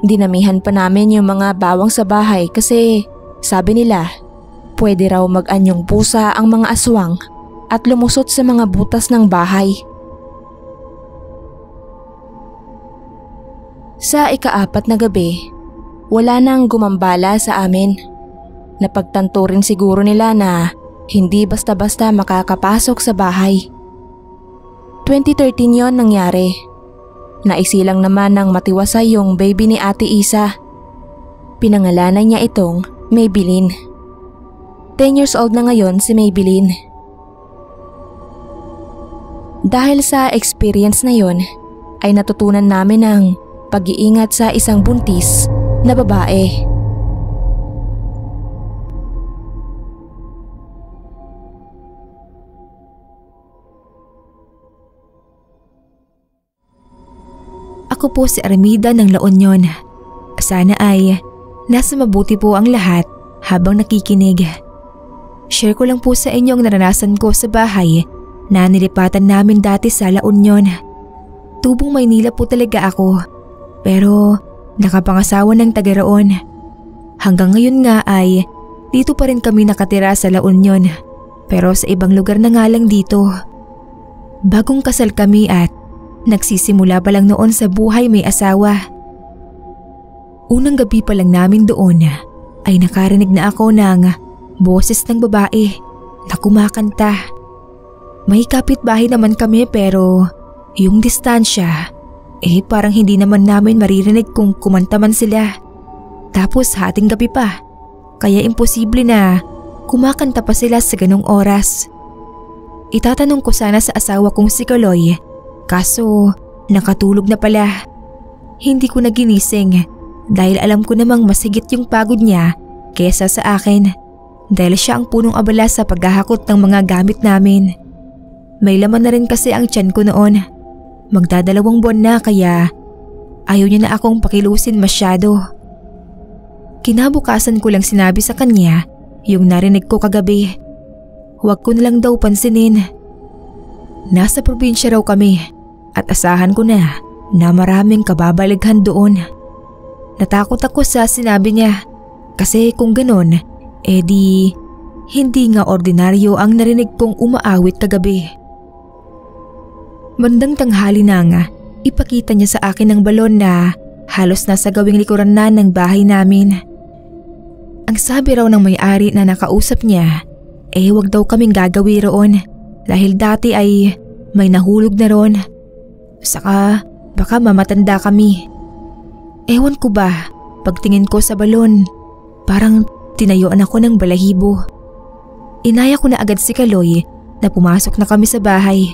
Dinamihan pa namin yung mga bawang sa bahay kasi sabi nila pwede raw mag-anyong pusa ang mga aswang at lumusot sa mga butas ng bahay. Sa ika-4 na gabi, wala nang gumambala sa amin. Napagtanto rin siguro nila na hindi basta-basta makakapasok sa bahay. 2013 yon nangyari. Naisilang naman ng matiwasay yung baby ni Ate Isa. Pinangalanan niya itong Maybelline. 10 years old na ngayon si Maybelline. Dahil sa experience na yon, ay natutunan namin ang pag-iingat sa isang buntis na babae. Ako po si Armida ng La Union. Sana ay nasa mabuti po ang lahat habang nakikinig. Share ko lang po sa inyo ang naranasan ko sa bahay na nilipatan namin dati sa La Union. Tubong Maynila po talaga ako, pero nakapangasawa ng taga roon. Hanggang ngayon nga ay dito pa rin kami nakatira sa La Union, pero sa ibang lugar na nga lang dito. Bagong kasal kami at nagsisimula pa lang noon sa buhay may asawa. Unang gabi pa lang namin doon ay nakarinig na ako ng boses ng babae na kumakanta. May kapitbahay naman kami pero yung distansya parang hindi naman namin maririnig kung kumanta man sila. Tapos hating gabi pa, kaya imposible na kumakanta pa sila sa ganong oras. Itatanong ko sana sa asawa kong si Kaloy, kaso nakatulog na pala. Hindi ko na ginising dahil alam ko namang mas higit yung pagod niya kesa sa akin dahil siya ang punong abala sa paghahakot ng mga gamit namin. May laman na rin kasi ang tiyan ko noon. Magdadalawang buwan na kaya ayaw niya na akong pakilusin masyado. Kinabukasan ko lang sinabi sa kanya yung narinig ko kagabi. Huwag ko na lang daw pansinin. Nasa probinsya raw kami at asahan ko na maraming kababalighan doon. Natakot ako sa sinabi niya kasi kung ganon, di hindi nga ordinaryo ang narinig kong umaawit kagabi. Bandang tanghali na nga, ipakita niya sa akin ang balon na halos nasa gawing likuran na ng bahay namin. Ang sabi raw ng may-ari na nakausap niya, wag daw kaming gagawi roon dahil dati ay may nahulog na roon. Saka baka mamatanda kami. Ewan ko ba, pagtingin ko sa balon, parang tinayuan ako ng balahibo. Inaya ko na agad si Kaloy na pumasok na kami sa bahay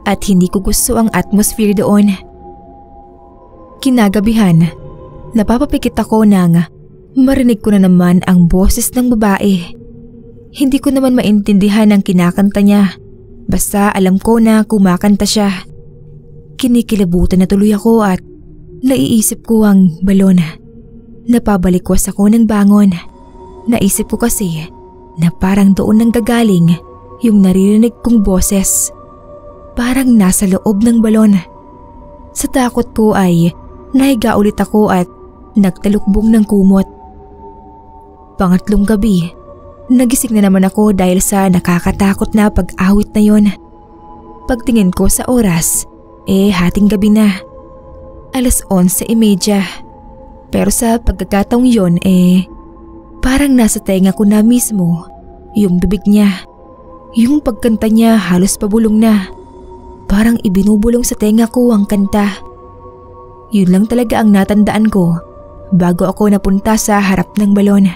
at hindi ko gusto ang atmosphere doon. Kinagabihan, napapapikit ako nang marinig ko na naman ang boses ng babae. Hindi ko naman maintindihan ang kinakanta niya, basta alam ko na kumakanta siya. Kinikilabutan na tuloy ako at naiisip ko ang balon. Napabalikwas ako ng bangon. Naisip ko kasi na parang doon nang gagaling yung naririnig kong boses. parang nasa loob ng balon. Sa takot ko ay nahiga ulit ako at nagtalukbong ng kumot. Pangatlong gabi, nagising na naman ako dahil sa nakakatakot na pag-awit na yon. Pagtingin ko sa oras, hating gabi na. 11:30. Pero sa pagkakataong yon parang nasa tenga ko na mismo yung bibig niya. Yung pagkanta niya halos pabulong na. Parang ibinubulong sa tenga ko ang kanta. Yun lang talaga ang natandaan ko bago ako napunta sa harap ng balon.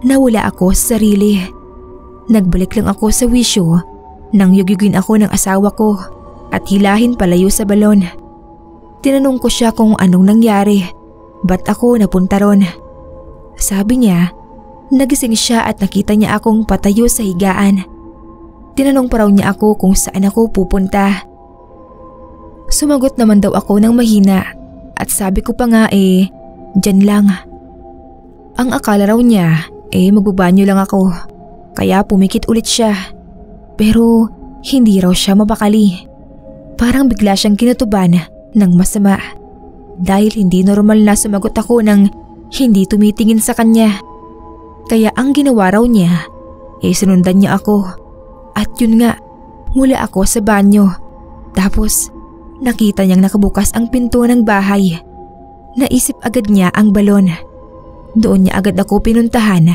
Nawala ako sa sarili. Nagbalik lang ako sa wisyo nang yugugin ako ng asawa ko at hilahin palayo sa balon. Tinanong ko siya kung anong nangyari, ba't ako napunta ron. Sabi niya, nagising siya at nakita niya akong patayo sa higaan. Tinanong pa raw niya ako kung saan ako pupunta. Sumagot naman daw ako ng mahina at sabi ko pa nga dyan lang. Ang akala raw niya magbabanyo lang ako, kaya pumikit ulit siya. Pero hindi raw siya mabakali. Parang bigla siyang kinutuban ng masama dahil hindi normal na sumagot ako nang hindi tumitingin sa kanya. Kaya ang ginawa raw niya sinundan niya ako. At yun nga, mula ako sa banyo. Tapos nakita niyang nakabukas ang pinto ng bahay. Naisip agad niya ang balon. Doon niya agad ako pinuntahan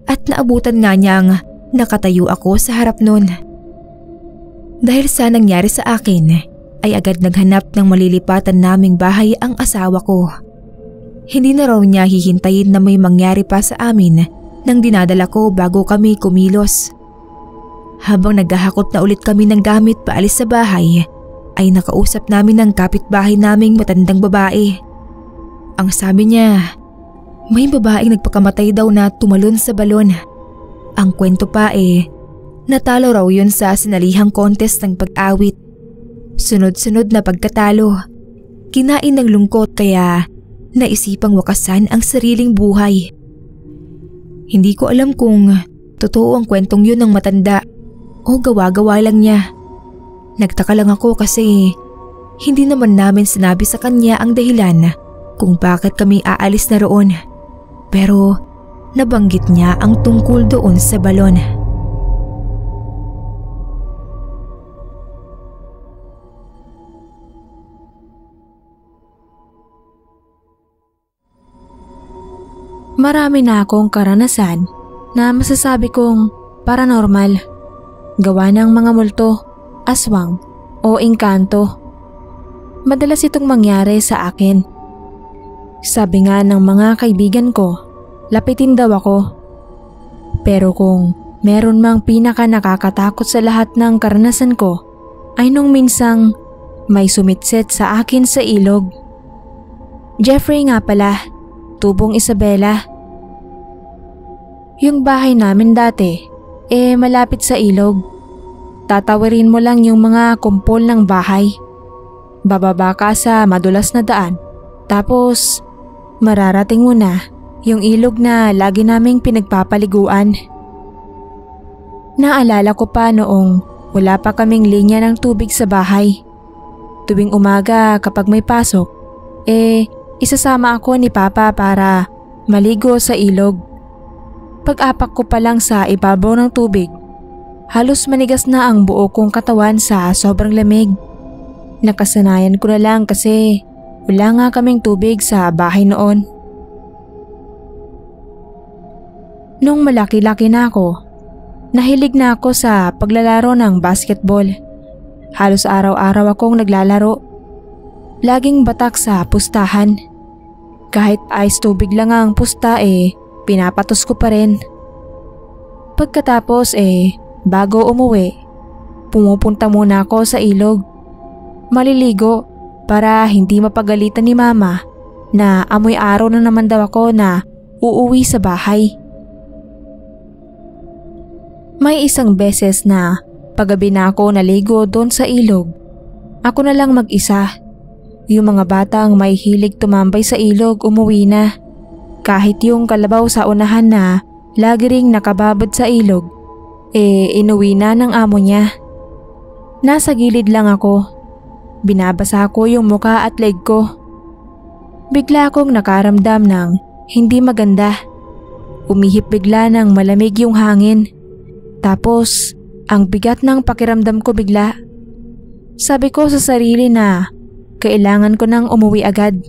at naabutan nga niyang nakatayo ako sa harap nun. Dahil sa nangyari sa akin ay agad naghanap ng malilipatan naming bahay ang asawa ko. Hindi na raw niya hihintayin na may mangyari pa sa amin nang dinadala ko bago kami kumilos. Habang naghahakot na ulit kami ng gamit paalis sa bahay ay nakausap namin ng kapitbahay naming matandang babae. Ang sabi niya, may babaeng nagpakamatay daw na tumalon sa balon. Ang kwento pa natalo raw yun sa sinalihang contest ng pag-awit. Sunod-sunod na pagkatalo, kinain ng lungkot kaya naisipang wakasan ang sariling buhay. Hindi ko alam kung totoo ang kwentong yun ng matanda o gawa-gawa lang niya. Nagtaka lang ako kasi hindi naman namin sinabi sa kanya ang dahilan kung bakit kami aalis na roon. Pero nabanggit niya ang tungkol doon sa balon. Marami na akong karanasan na masasabi kong paranormal. Gawa ng mga multo, aswang o engkanto. Madalas itong mangyari sa akin. Sabi nga ng mga kaibigan ko, lapitin daw ako. Pero kung meron mang pinaka nakakatakot sa lahat ng karanasan ko, ay nung minsang may sumitset sa akin sa ilog. Jeffrey nga pala, Tubong Isabela. Yung bahay namin dati, malapit sa ilog. Tatawirin mo lang yung mga kumpol ng bahay. Bababa ka sa madulas na daan. Tapos, mararating mo na yung ilog na lagi naming pinagpapaliguan. Naalala ko pa noong wala pa kaming linya ng tubig sa bahay. Tuwing umaga kapag may pasok, isasama ako ni Papa para maligo sa ilog. Pag-apak ko pa lang sa ibabaw ng tubig, halos manigas na ang buo kong katawan sa sobrang lamig. Nakasanayan ko na lang kasi wala nga kaming tubig sa bahay noon. Nung malaki-laki na ako, nahilig na ako sa paglalaro ng basketball. Halos araw-araw akong naglalaro. Laging batak sa pustahan. Kahit ice tubig lang ang pusta pinapatos ko pa rin. Pagkatapos bago umuwi, pumupunta muna ako sa ilog. Maliligo para hindi mapagalitan ni Mama na amoy araw na naman daw ako na uuwi sa bahay. May isang beses na paggabi na ako naligo doon sa ilog. Ako na lang mag-isa. Yung mga batang may hilig tumambay sa ilog umuwi na. Kahit yung kalabaw sa unahan na lagi ring nakababad sa ilog, inuwi na ng amo niya. Nasa gilid lang ako. Binabasa ko yung muka at leg ko. Bigla akong nakaramdam ng hindi maganda. Umihip bigla ng malamig yung hangin. Tapos ang bigat ng pakiramdam ko bigla. Sabi ko sa sarili na kailangan ko nang umuwi agad.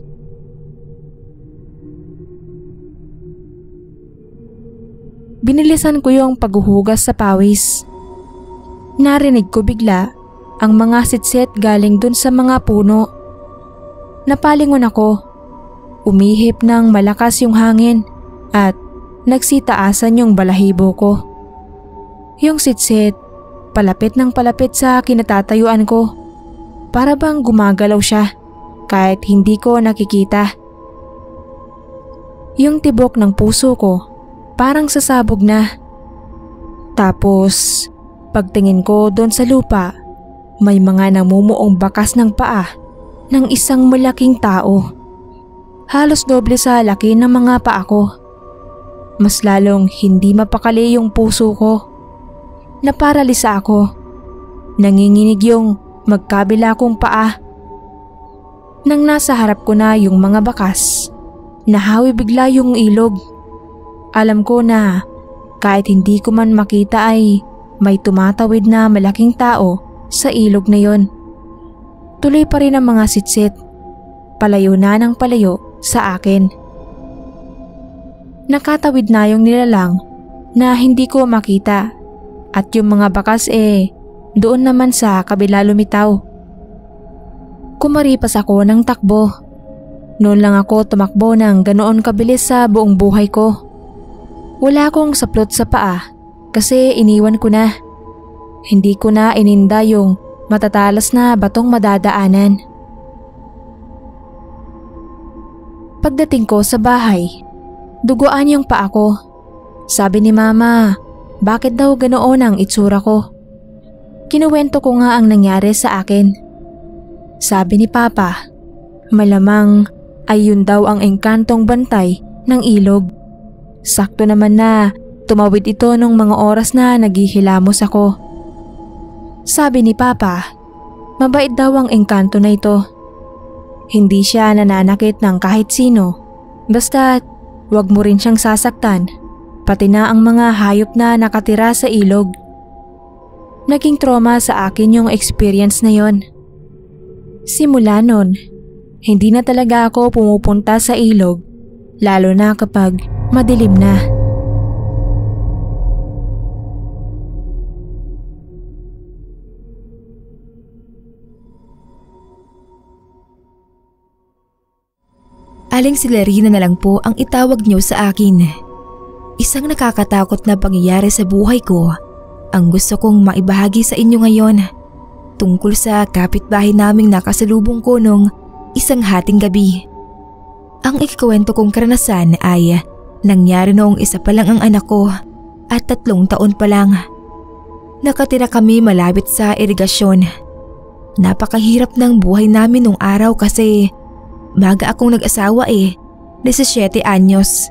Binilisan ko yung paghuhugas sa pawis. Narinig ko bigla ang mga sitsit galing dun sa mga puno. Napalingon ako. Umihip ng malakas yung hangin at nagsitaasan yung balahibo ko. Yung sitsit, palapit ng palapit sa kinatatayuan ko. Para bang gumagalaw siya kahit hindi ko nakikita. Yung tibok ng puso ko parang sasabog na. Tapos pagtingin ko doon sa lupa, may mga namumuong bakas ng paa ng isang malaking tao. Halos doble sa laki ng mga paa ko. Mas lalong hindi mapakali yung puso ko. Naparalisa ako. Nanginginig yung magkabila kong paa. Nang nasa harap ko na yung mga bakas, nahawi bigla yung ilog. Alam ko na kahit hindi ko man makita ay may tumatawid na malaking tao sa ilog na yon. Tuloy pa rin ang mga sitsit. Palayo na ng palayo sa akin. Nakatawid na yung nilalang na hindi ko makita at yung mga bakas doon naman sa kabila lumitaw. Kumaripas ako ng takbo. Noon lang ako tumakbo ng ganoon kabilis sa buong buhay ko. Wala akong saplot sa paa kasi iniwan ko na. Hindi ko na ininda yung matatalas na batong madadaanan. Pagdating ko sa bahay, duguan yung paa ko. Sabi ni Mama, bakit daw ganoon ang itsura ko? Kinuwento ko nga ang nangyari sa akin. Sabi ni Papa, malamang ay yun daw ang engkantong bantay ng ilog. Sakto naman na tumawid ito nung mga oras na naghihilamos ako. Sabi ni Papa, mabait daw ang engkanto na ito. Hindi siya nananakit ng kahit sino. Basta't wag mo rin siyang sasaktan, pati na ang mga hayop na nakatira sa ilog. Naging trauma sa akin yung experience na yon. Simula nun, hindi na talaga ako pumupunta sa ilog, lalo na kapag madilim na. Aling Celerina na lang po ang itawag niyo sa akin. Isang nakakatakot na pangyayari sa buhay ko ang gusto kong maibahagi sa inyo ngayon, tungkol sa kapitbahay naming nakasalubong ko nung isang hating gabi. Ang ikikwento kong karanasan ay nangyari noong isa pa lang ang anak ko at 3 taon pa lang. Nakatira kami malapit sa irigasyon. Napakahirap ng buhay namin nung araw kasi maga akong nag-asawa 17 anyos.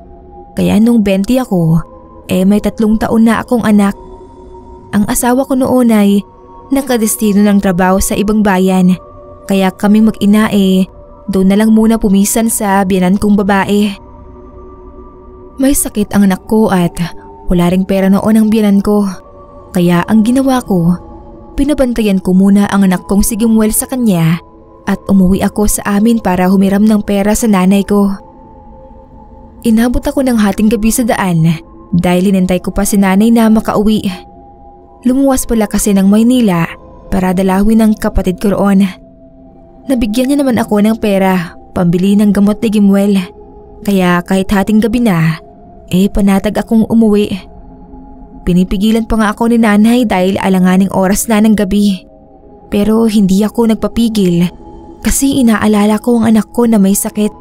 Kaya nung 20 ako, may 3 taon na akong anak. Ang asawa ko noon ay nakadestino ng trabaho sa ibang bayan. Kaya kaming mag-ina doon na lang muna pumisan sa biyanan kong babae. May sakit ang anak ko at wala ring pera noon ang biyanan ko. Kaya ang ginawa ko, pinabantayan ko muna ang anak kong si Gimuel sa kanya at umuwi ako sa amin para humiram ng pera sa nanay ko. Inabot ako ng hating gabi sa daan dahil hinintay ko pa si nanay na makauwi. Lumuwas pala kasi ng Maynila para dalawin ng kapatid ko roon. Nabigyan niya naman ako ng pera pambili ng gamot ni Gimuel. Kaya kahit hating gabi na, panatag akong umuwi. Pinipigilan pa nga ako ni nanay dahil alanganing oras na ng gabi. Pero hindi ako nagpapigil kasi inaalala ko ang anak ko na may sakit.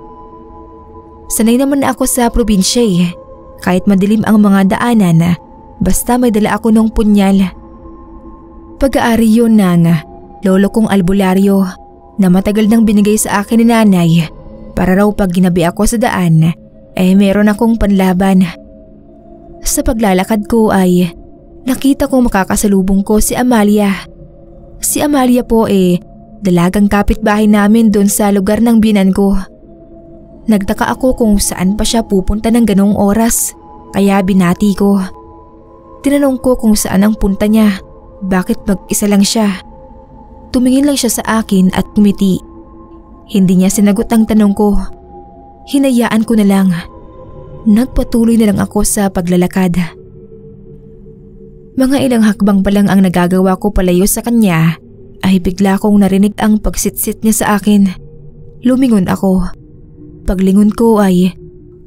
Sanay naman ako sa probinsya kahit madilim ang mga daanan, basta may dala ako ng punyal. Pag-aari yun ng lolo kong albularyo na matagal nang binigay sa akin ni nanay para raw pag ginabi ako sa daan, meron akong panlaban. Sa paglalakad ko ay nakita kong makakasalubong ko si Amalia. Si Amalia po dalagang kapitbahay namin doon sa lugar ng binan ko. Nagtaka ako kung saan pa siya pupunta ng ganong oras, kaya binati ko. Tinanong ko kung saan ang punta niya, bakit mag-isa lang siya. Tumingin lang siya sa akin at kumiti. Hindi niya sinagot ang tanong ko. Hinayaan ko na lang. Nagpatuloy na lang ako sa paglalakad. Mga ilang hakbang pa lang ang nagagawa ko palayo sa kanya ay bigla kong narinig ang pagsitsit niya sa akin. Lumingon ako. Paglingon ko ay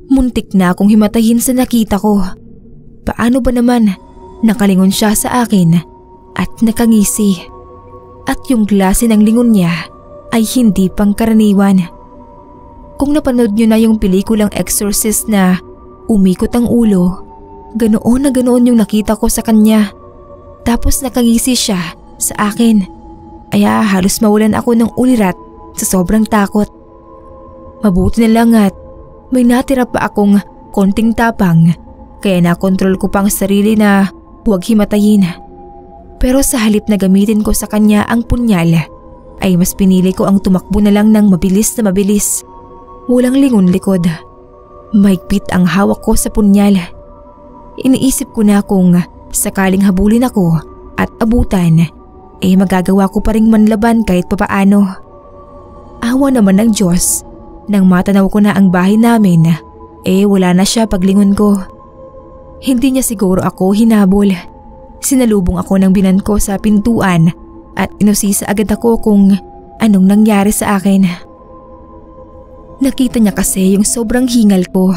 muntik na akong himatayin sa nakita ko. Paano ba naman nakalingon siya sa akin at nakangisi. At yung klase ng lingon niya ay hindi pangkaraniwan. Kung napanood niyo na yung pelikulang Exorcist na umikot ang ulo, ganoon na ganoon yung nakita ko sa kanya. Tapos nakangisi siya sa akin. Kaya halos mawalan ako ng ulirat sa sobrang takot. Mabuti na lang at may natira pa akong konting tapang, kaya nakontrol ko pang sarili na huwag himatayin. Pero sa halip na gamitin ko sa kanya ang punyal, ay mas pinili ko ang tumakbo na lang ng mabilis na mabilis. Walang lingon likod. Mahigpit ang hawak ko sa punyal. Iniisip ko na kung sakaling habulin ako at abutan, magagawa ko pa ring manlaban kahit papaano. Awa naman ng Diyos, nang matanaw ko na ang bahay namin, wala na siya paglingon ko. Hindi niya siguro ako hinabol. Sinalubong ako ng binan ko sa pintuan at inusisa agad ako kung anong nangyari sa akin. Nakita niya kasi yung sobrang hingal ko.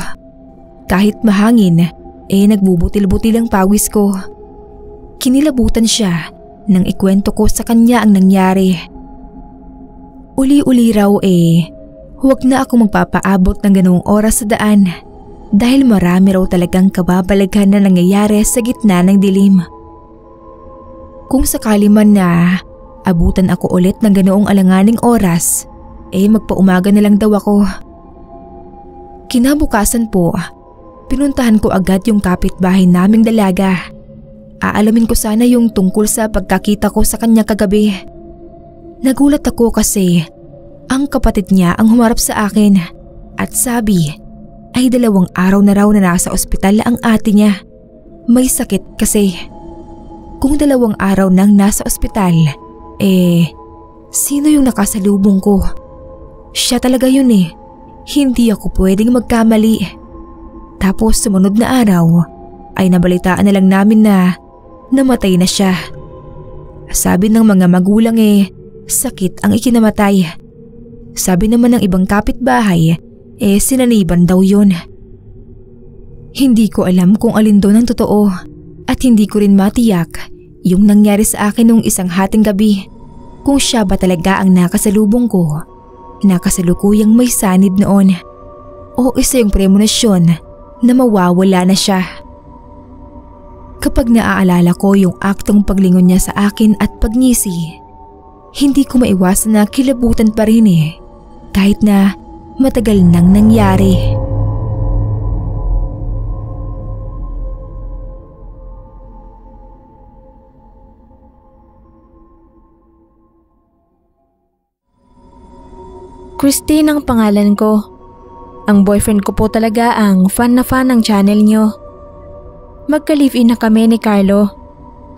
Kahit mahangin, nagbubutil-butil ang pawis ko. Kinilabutan siya nang ikwento ko sa kanya ang nangyari. Uli-uli raw huwag na ako magpapaabot ng ganoong oras sa daan dahil marami raw talagang kababalaghan na nangyayari sa gitna ng dilim. Kung sakali man na abutan ako ulit ng ganoong alanganing oras, magpaumaga na lang daw ako. Kinabukasan po, pinuntahan ko agad yung kapitbahay naming dalaga. Aalamin ko sana yung tungkol sa pagkakita ko sa kanya kagabi. Nagulat ako kasi ang kapatid niya ang humarap sa akin at sabi ay 2 araw na raw na nasa ospital ang ate niya. May sakit kasi. Kung 2 araw nang nasa ospital, sino yung nakasalubong ko? Siya talaga yun Hindi ako pwedeng magkamali. Tapos sumunod na araw ay nabalitaan na lang namin na namatay na siya. Sabi ng mga magulang sakit ang ikinamatay. Sabi naman ng ibang kapitbahay sinaniban daw yun. Hindi ko alam kung alin doon ang totoo at hindi ko rin matiyak yung nangyari sa akin nung isang hating gabi. Kung siya ba talaga ang nakasalubong ko, nakasalukuyang may sanib noon, o isa yung premonasyon na mawawala na siya. Kapag naaalala ko yung aktong paglingon niya sa akin at pagngisi, hindi ko maiwasan na kilabutan pa rin kahit na matagal nang nangyari. Christine ang pangalan ko. Ang boyfriend ko po talaga ang fan na fan ng channel nyo. Magka-live-in na kami ni Carlo.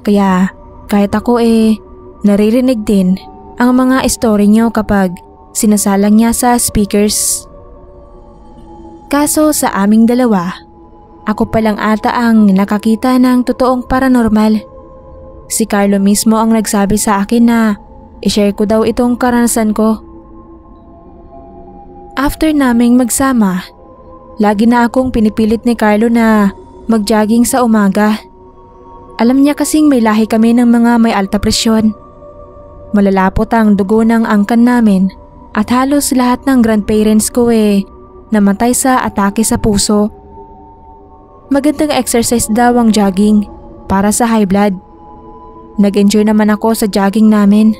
Kaya kahit ako naririnig din ang mga story nyo kapag sinasalang niya sa speakers. Kaso sa aming dalawa, ako pa lang ata ang nakakita ng totoong paranormal. Si Carlo mismo ang nagsabi sa akin na i-share ko daw itong karanasan ko. After naming magsama, lagi na akong pinipilit ni Carlo na mag-jogging sa umaga. Alam niya kasing may lahi kami ng mga may alta presyon. Malalapot ang dugo ng angkan namin at halos lahat ng grandparents ko namatay sa atake sa puso. Magandang exercise daw ang jogging para sa high blood. Nag-enjoy naman ako sa jogging namin.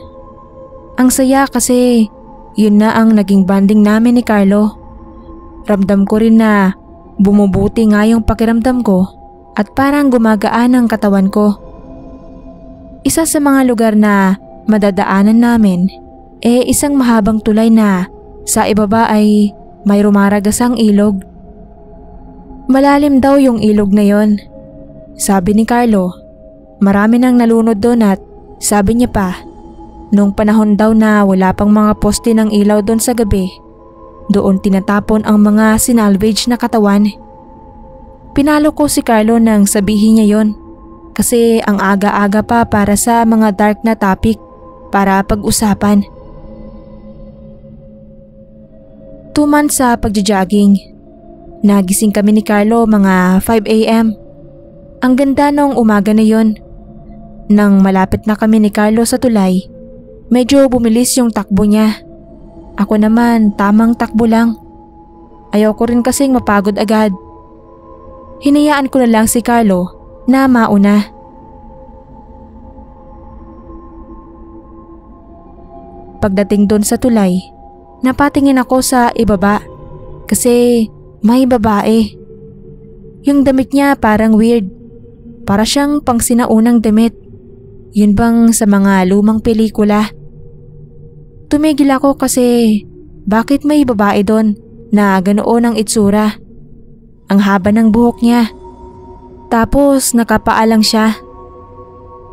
Ang saya kasi yun na ang naging bonding namin ni Carlo. Ramdam ko rin na bumubuti nga yung pakiramdam ko at parang gumagaan ang katawan ko. Isa sa mga lugar na madadaanan namin isang mahabang tulay na sa ibaba ay may rumaragasang ilog. Malalim daw yung ilog na yon. Sabi ni Carlo, marami nang nalunod doon at sabi niya pa, nung panahon daw na wala pang mga poste ng ilaw doon sa gabi, doon tinatapon ang mga sinalvage na katawan. Pinalo ko si Carlo nang sabihin niya yon kasi ang aga-aga pa para sa mga dark na topic para pag-usapan. 2 months sa pagja-jogging. Nagising kami ni Carlo mga 5 AM. Ang ganda nung umaga na yon. Nang malapit na kami ni Carlo sa tulay, medyo bumilis yung takbo niya. Ako naman tamang takbo lang. Ayaw ko rin kasing mapagod agad. Hinayaan ko na lang si Carlo na mauna. Pagdating doon sa tulay, napatingin ako sa ibaba kasi may babae. Yung damit niya parang weird. Para siyang pang sinaunang damit. Yun bang sa mga lumang pelikula? Tumigil ako kasi bakit may babae doon na ganoon ang itsura? Ang haba ng buhok niya. Tapos nakapaalang siya.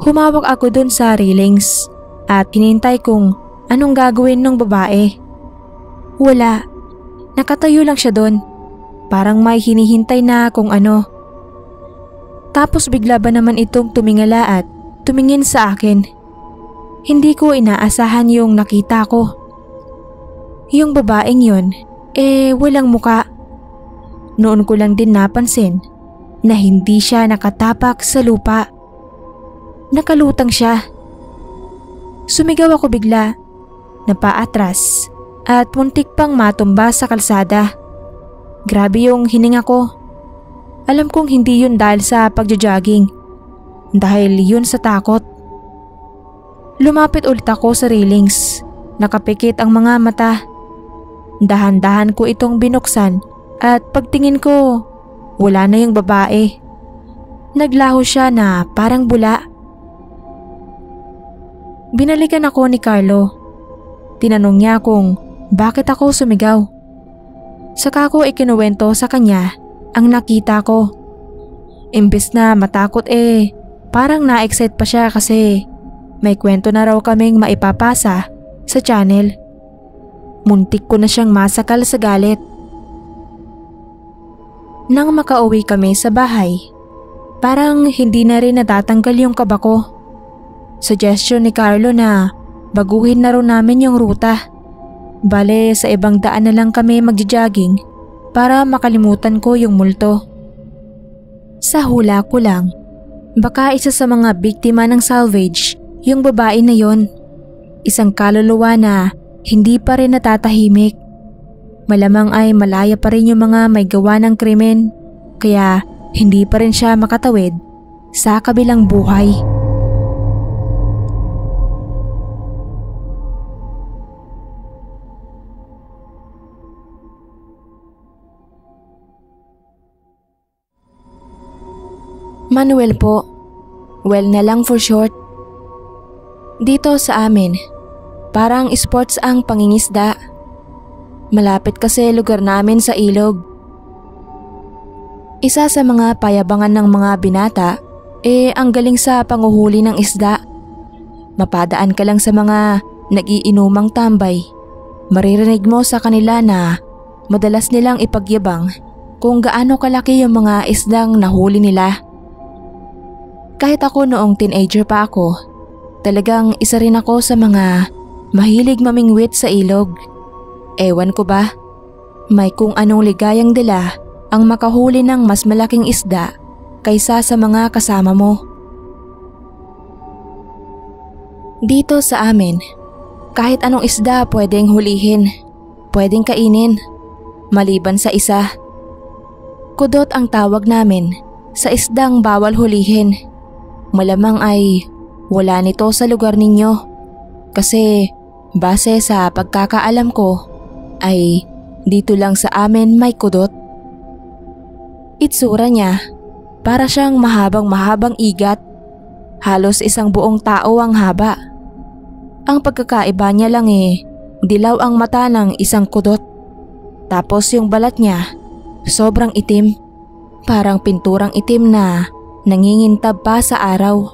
Humawak ako doon sa railings at hinintay kung anong gagawin ng babae. Wala. Nakatayo lang siya doon. Parang may hinihintay na kung ano. Tapos bigla ba naman itong tumingala at tumingin sa akin. Hindi ko inaasahan yung nakita ko. Yung babaeng yun, walang muka. Noon ko lang din napansin na hindi siya nakatapak sa lupa. Nakalutang siya. Sumigaw ako bigla, napaatras at muntik pang matumba sa kalsada. Grabe yung hininga ko. Alam kong hindi yun dahil sa pagja-jogging. Dahil yun sa takot. Lumapit ulit ako sa railings. Nakapikit ang mga mata. Dahan-dahan ko itong binuksan at pagtingin ko, wala na yung babae. Naglaho siya na parang bula. Binalikan ako ni Carlo. Tinanong niya kung bakit ako sumigaw. Saka ko ikinuwento sa kanya ang nakita ko. Imbes na matakot parang na-excite pa siya kasi may kwento na raw kaming maipapasa sa channel. Muntik ko na siyang masakal sa galit. Nang makauwi kami sa bahay, parang hindi na rin natatanggal yung kaba ko. Suggestion ni Carlo na baguhin na rin namin yung ruta. Bale sa ibang daan na lang kami magja-jogging para makalimutan ko yung multo. Sa hula ko lang, baka isa sa mga biktima ng salvage yung babae na yon. Isang kaluluwa na hindi pa rin natatahimik. Malamang ay malaya pa rin yung mga may gawa ng krimen, kaya hindi pa rin siya makatawid sa kabilang buhay. Manuel po. Well na lang for short. Dito sa amin, parang sports ang pangingisda. Malapit kasi lugar namin sa ilog. Isa sa mga payabangan ng mga binata, ang galing sa panguhuli ng isda. Mapadaan ka lang sa mga nagiinumang tambay. Maririnig mo sa kanila na madalas nilang ipagyabang kung gaano kalaki yung mga isdang nahuli nila. Kahit ako noong teenager pa ako, talagang isa rin ako sa mga mahilig mamingwit sa ilog. Ewan ko ba, may kung anong ligayang dala ang makahuli ng mas malaking isda kaysa sa mga kasama mo. Dito sa amin, kahit anong isda pwedeng hulihin, pwedeng kainin, maliban sa isa. Kudot ang tawag namin sa isdang bawal hulihin. Malamang ay wala nito sa lugar ninyo kasi base sa pagkakaalam ko ay dito lang sa amin may kudot. Itsura niya para siyang mahabang igat, halos isang buong tao ang haba. Ang pagkakaiba niya lang dilaw ang mata ng isang kudot. Tapos yung balat niya, sobrang itim. Parang pinturang itim na nangingintab pa sa araw.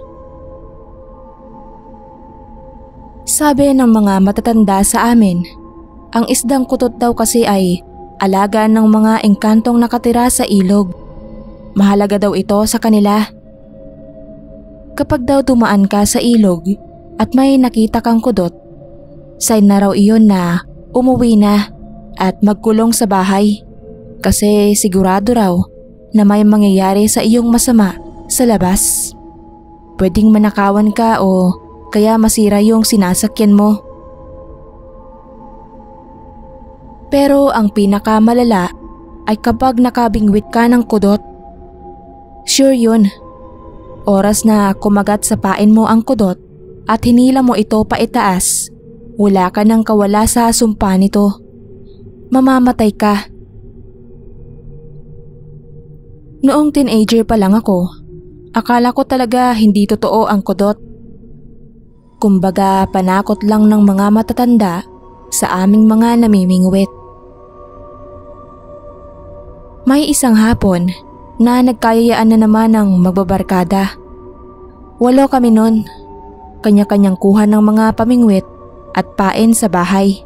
Sabi ng mga matatanda sa amin, ang isdang kutot daw kasi ay alaga ng mga engkantong nakatira sa ilog. Mahalaga daw ito sa kanila. Kapag daw dumaan ka sa ilog at may nakita kang kudot, sign na raw iyon na umuwi na at magkulong sa bahay. Kasi sigurado raw na may mangyayari sa iyong masama sa labas. Pwedeng manakawan ka o kaya masira yung sinasakyan mo. Pero ang pinakamalala ay kapag nakabingwit ka ng kudot. Sure yun. Oras na kumagat sa pain mo ang kudot at hinila mo ito paitaas, wala ka nang kawala sa sumpa nito. Mamamatay ka. Noong teenager pa lang ako, akala ko talaga hindi totoo ang kudot. Kumbaga panakot lang ng mga matatanda sa aming mga namimingwit. May isang hapon na nagkayayaan na naman ng magbabarkada. 8 kami nun, kanya-kanyang kuha ng mga pamingwit at pain sa bahay.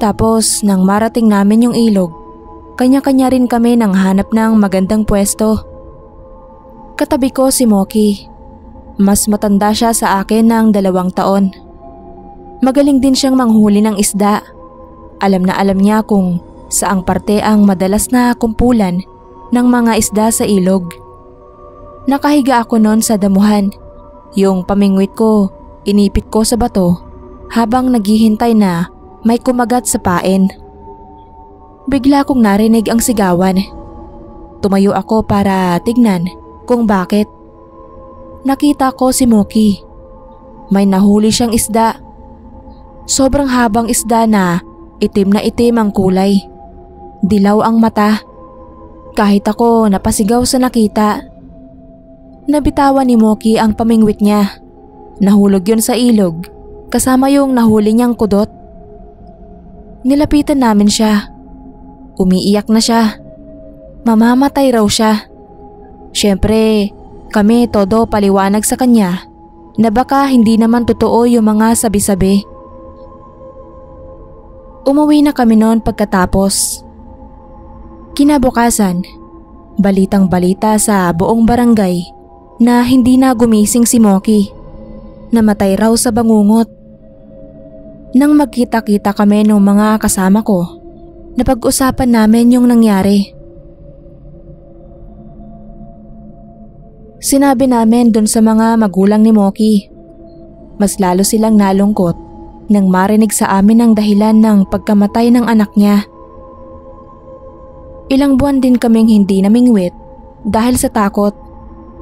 Tapos nang marating namin yung ilog, kanya-kanya rin kami nang hanap ng magandang pwesto. Katabi ko si Moki. Mas matanda siya sa akin ng 2 taon. Magaling din siyang manghuli ng isda. Alam na alam niya kung saang parte ang madalas na kumpulan ng mga isda sa ilog. Nakahiga ako noon sa damuhan. Yung pamingwit ko, inipit ko sa bato habang naghihintay na may kumagat sa pain. Bigla kong narinig ang sigawan. Tumayo ako para tignan kung bakit. Nakita ko si Moki. May nahuli siyang isda. Sobrang habang isda na itim ang kulay. Dilaw ang mata. Kahit ako napasigaw sa nakita. Nabitawan ni Moki ang pamingwit niya. Nahulog yun sa ilog kasama yung nahuli niyang kudot. Nilapitan namin siya. Umiiyak na siya. Mamamatay raw siya. Siyempre, kami todo paliwanag sa kanya na baka hindi naman totoo yung mga sabi-sabi. Umuwi na kami noon pagkatapos. Kinabukasan, balitang-balita sa buong barangay na hindi na gumising si Moki. Namatay raw sa bangungot. Nang magkita-kita kami ng mga kasama ko, napag-usapan namin yung nangyari. Sinabi namin dun sa mga magulang ni Moki. Mas lalo silang nalungkot nang marinig sa amin ang dahilan ng pagkamatay ng anak niya. Ilang buwan din kaming hindi namingwit dahil sa takot.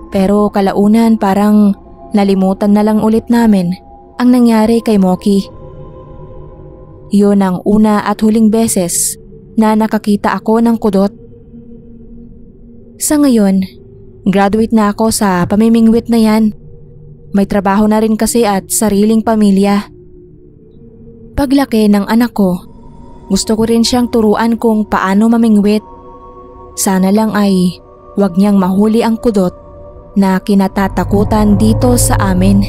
Pero kalaunan parang nalimutan na lang ulit namin ang nangyari kay Moki. Yun ang una at huling beses na nakakita ako ng kudot. Sa ngayon, graduate na ako sa pamimingwit na yan. May trabaho na rin kasi at sariling pamilya. Paglaki ng anak ko, gusto ko rin siyang turuan kung paano mamingwit. Sana lang ay wag niyang mahuli ang kudot na kinatatakutan dito sa amin.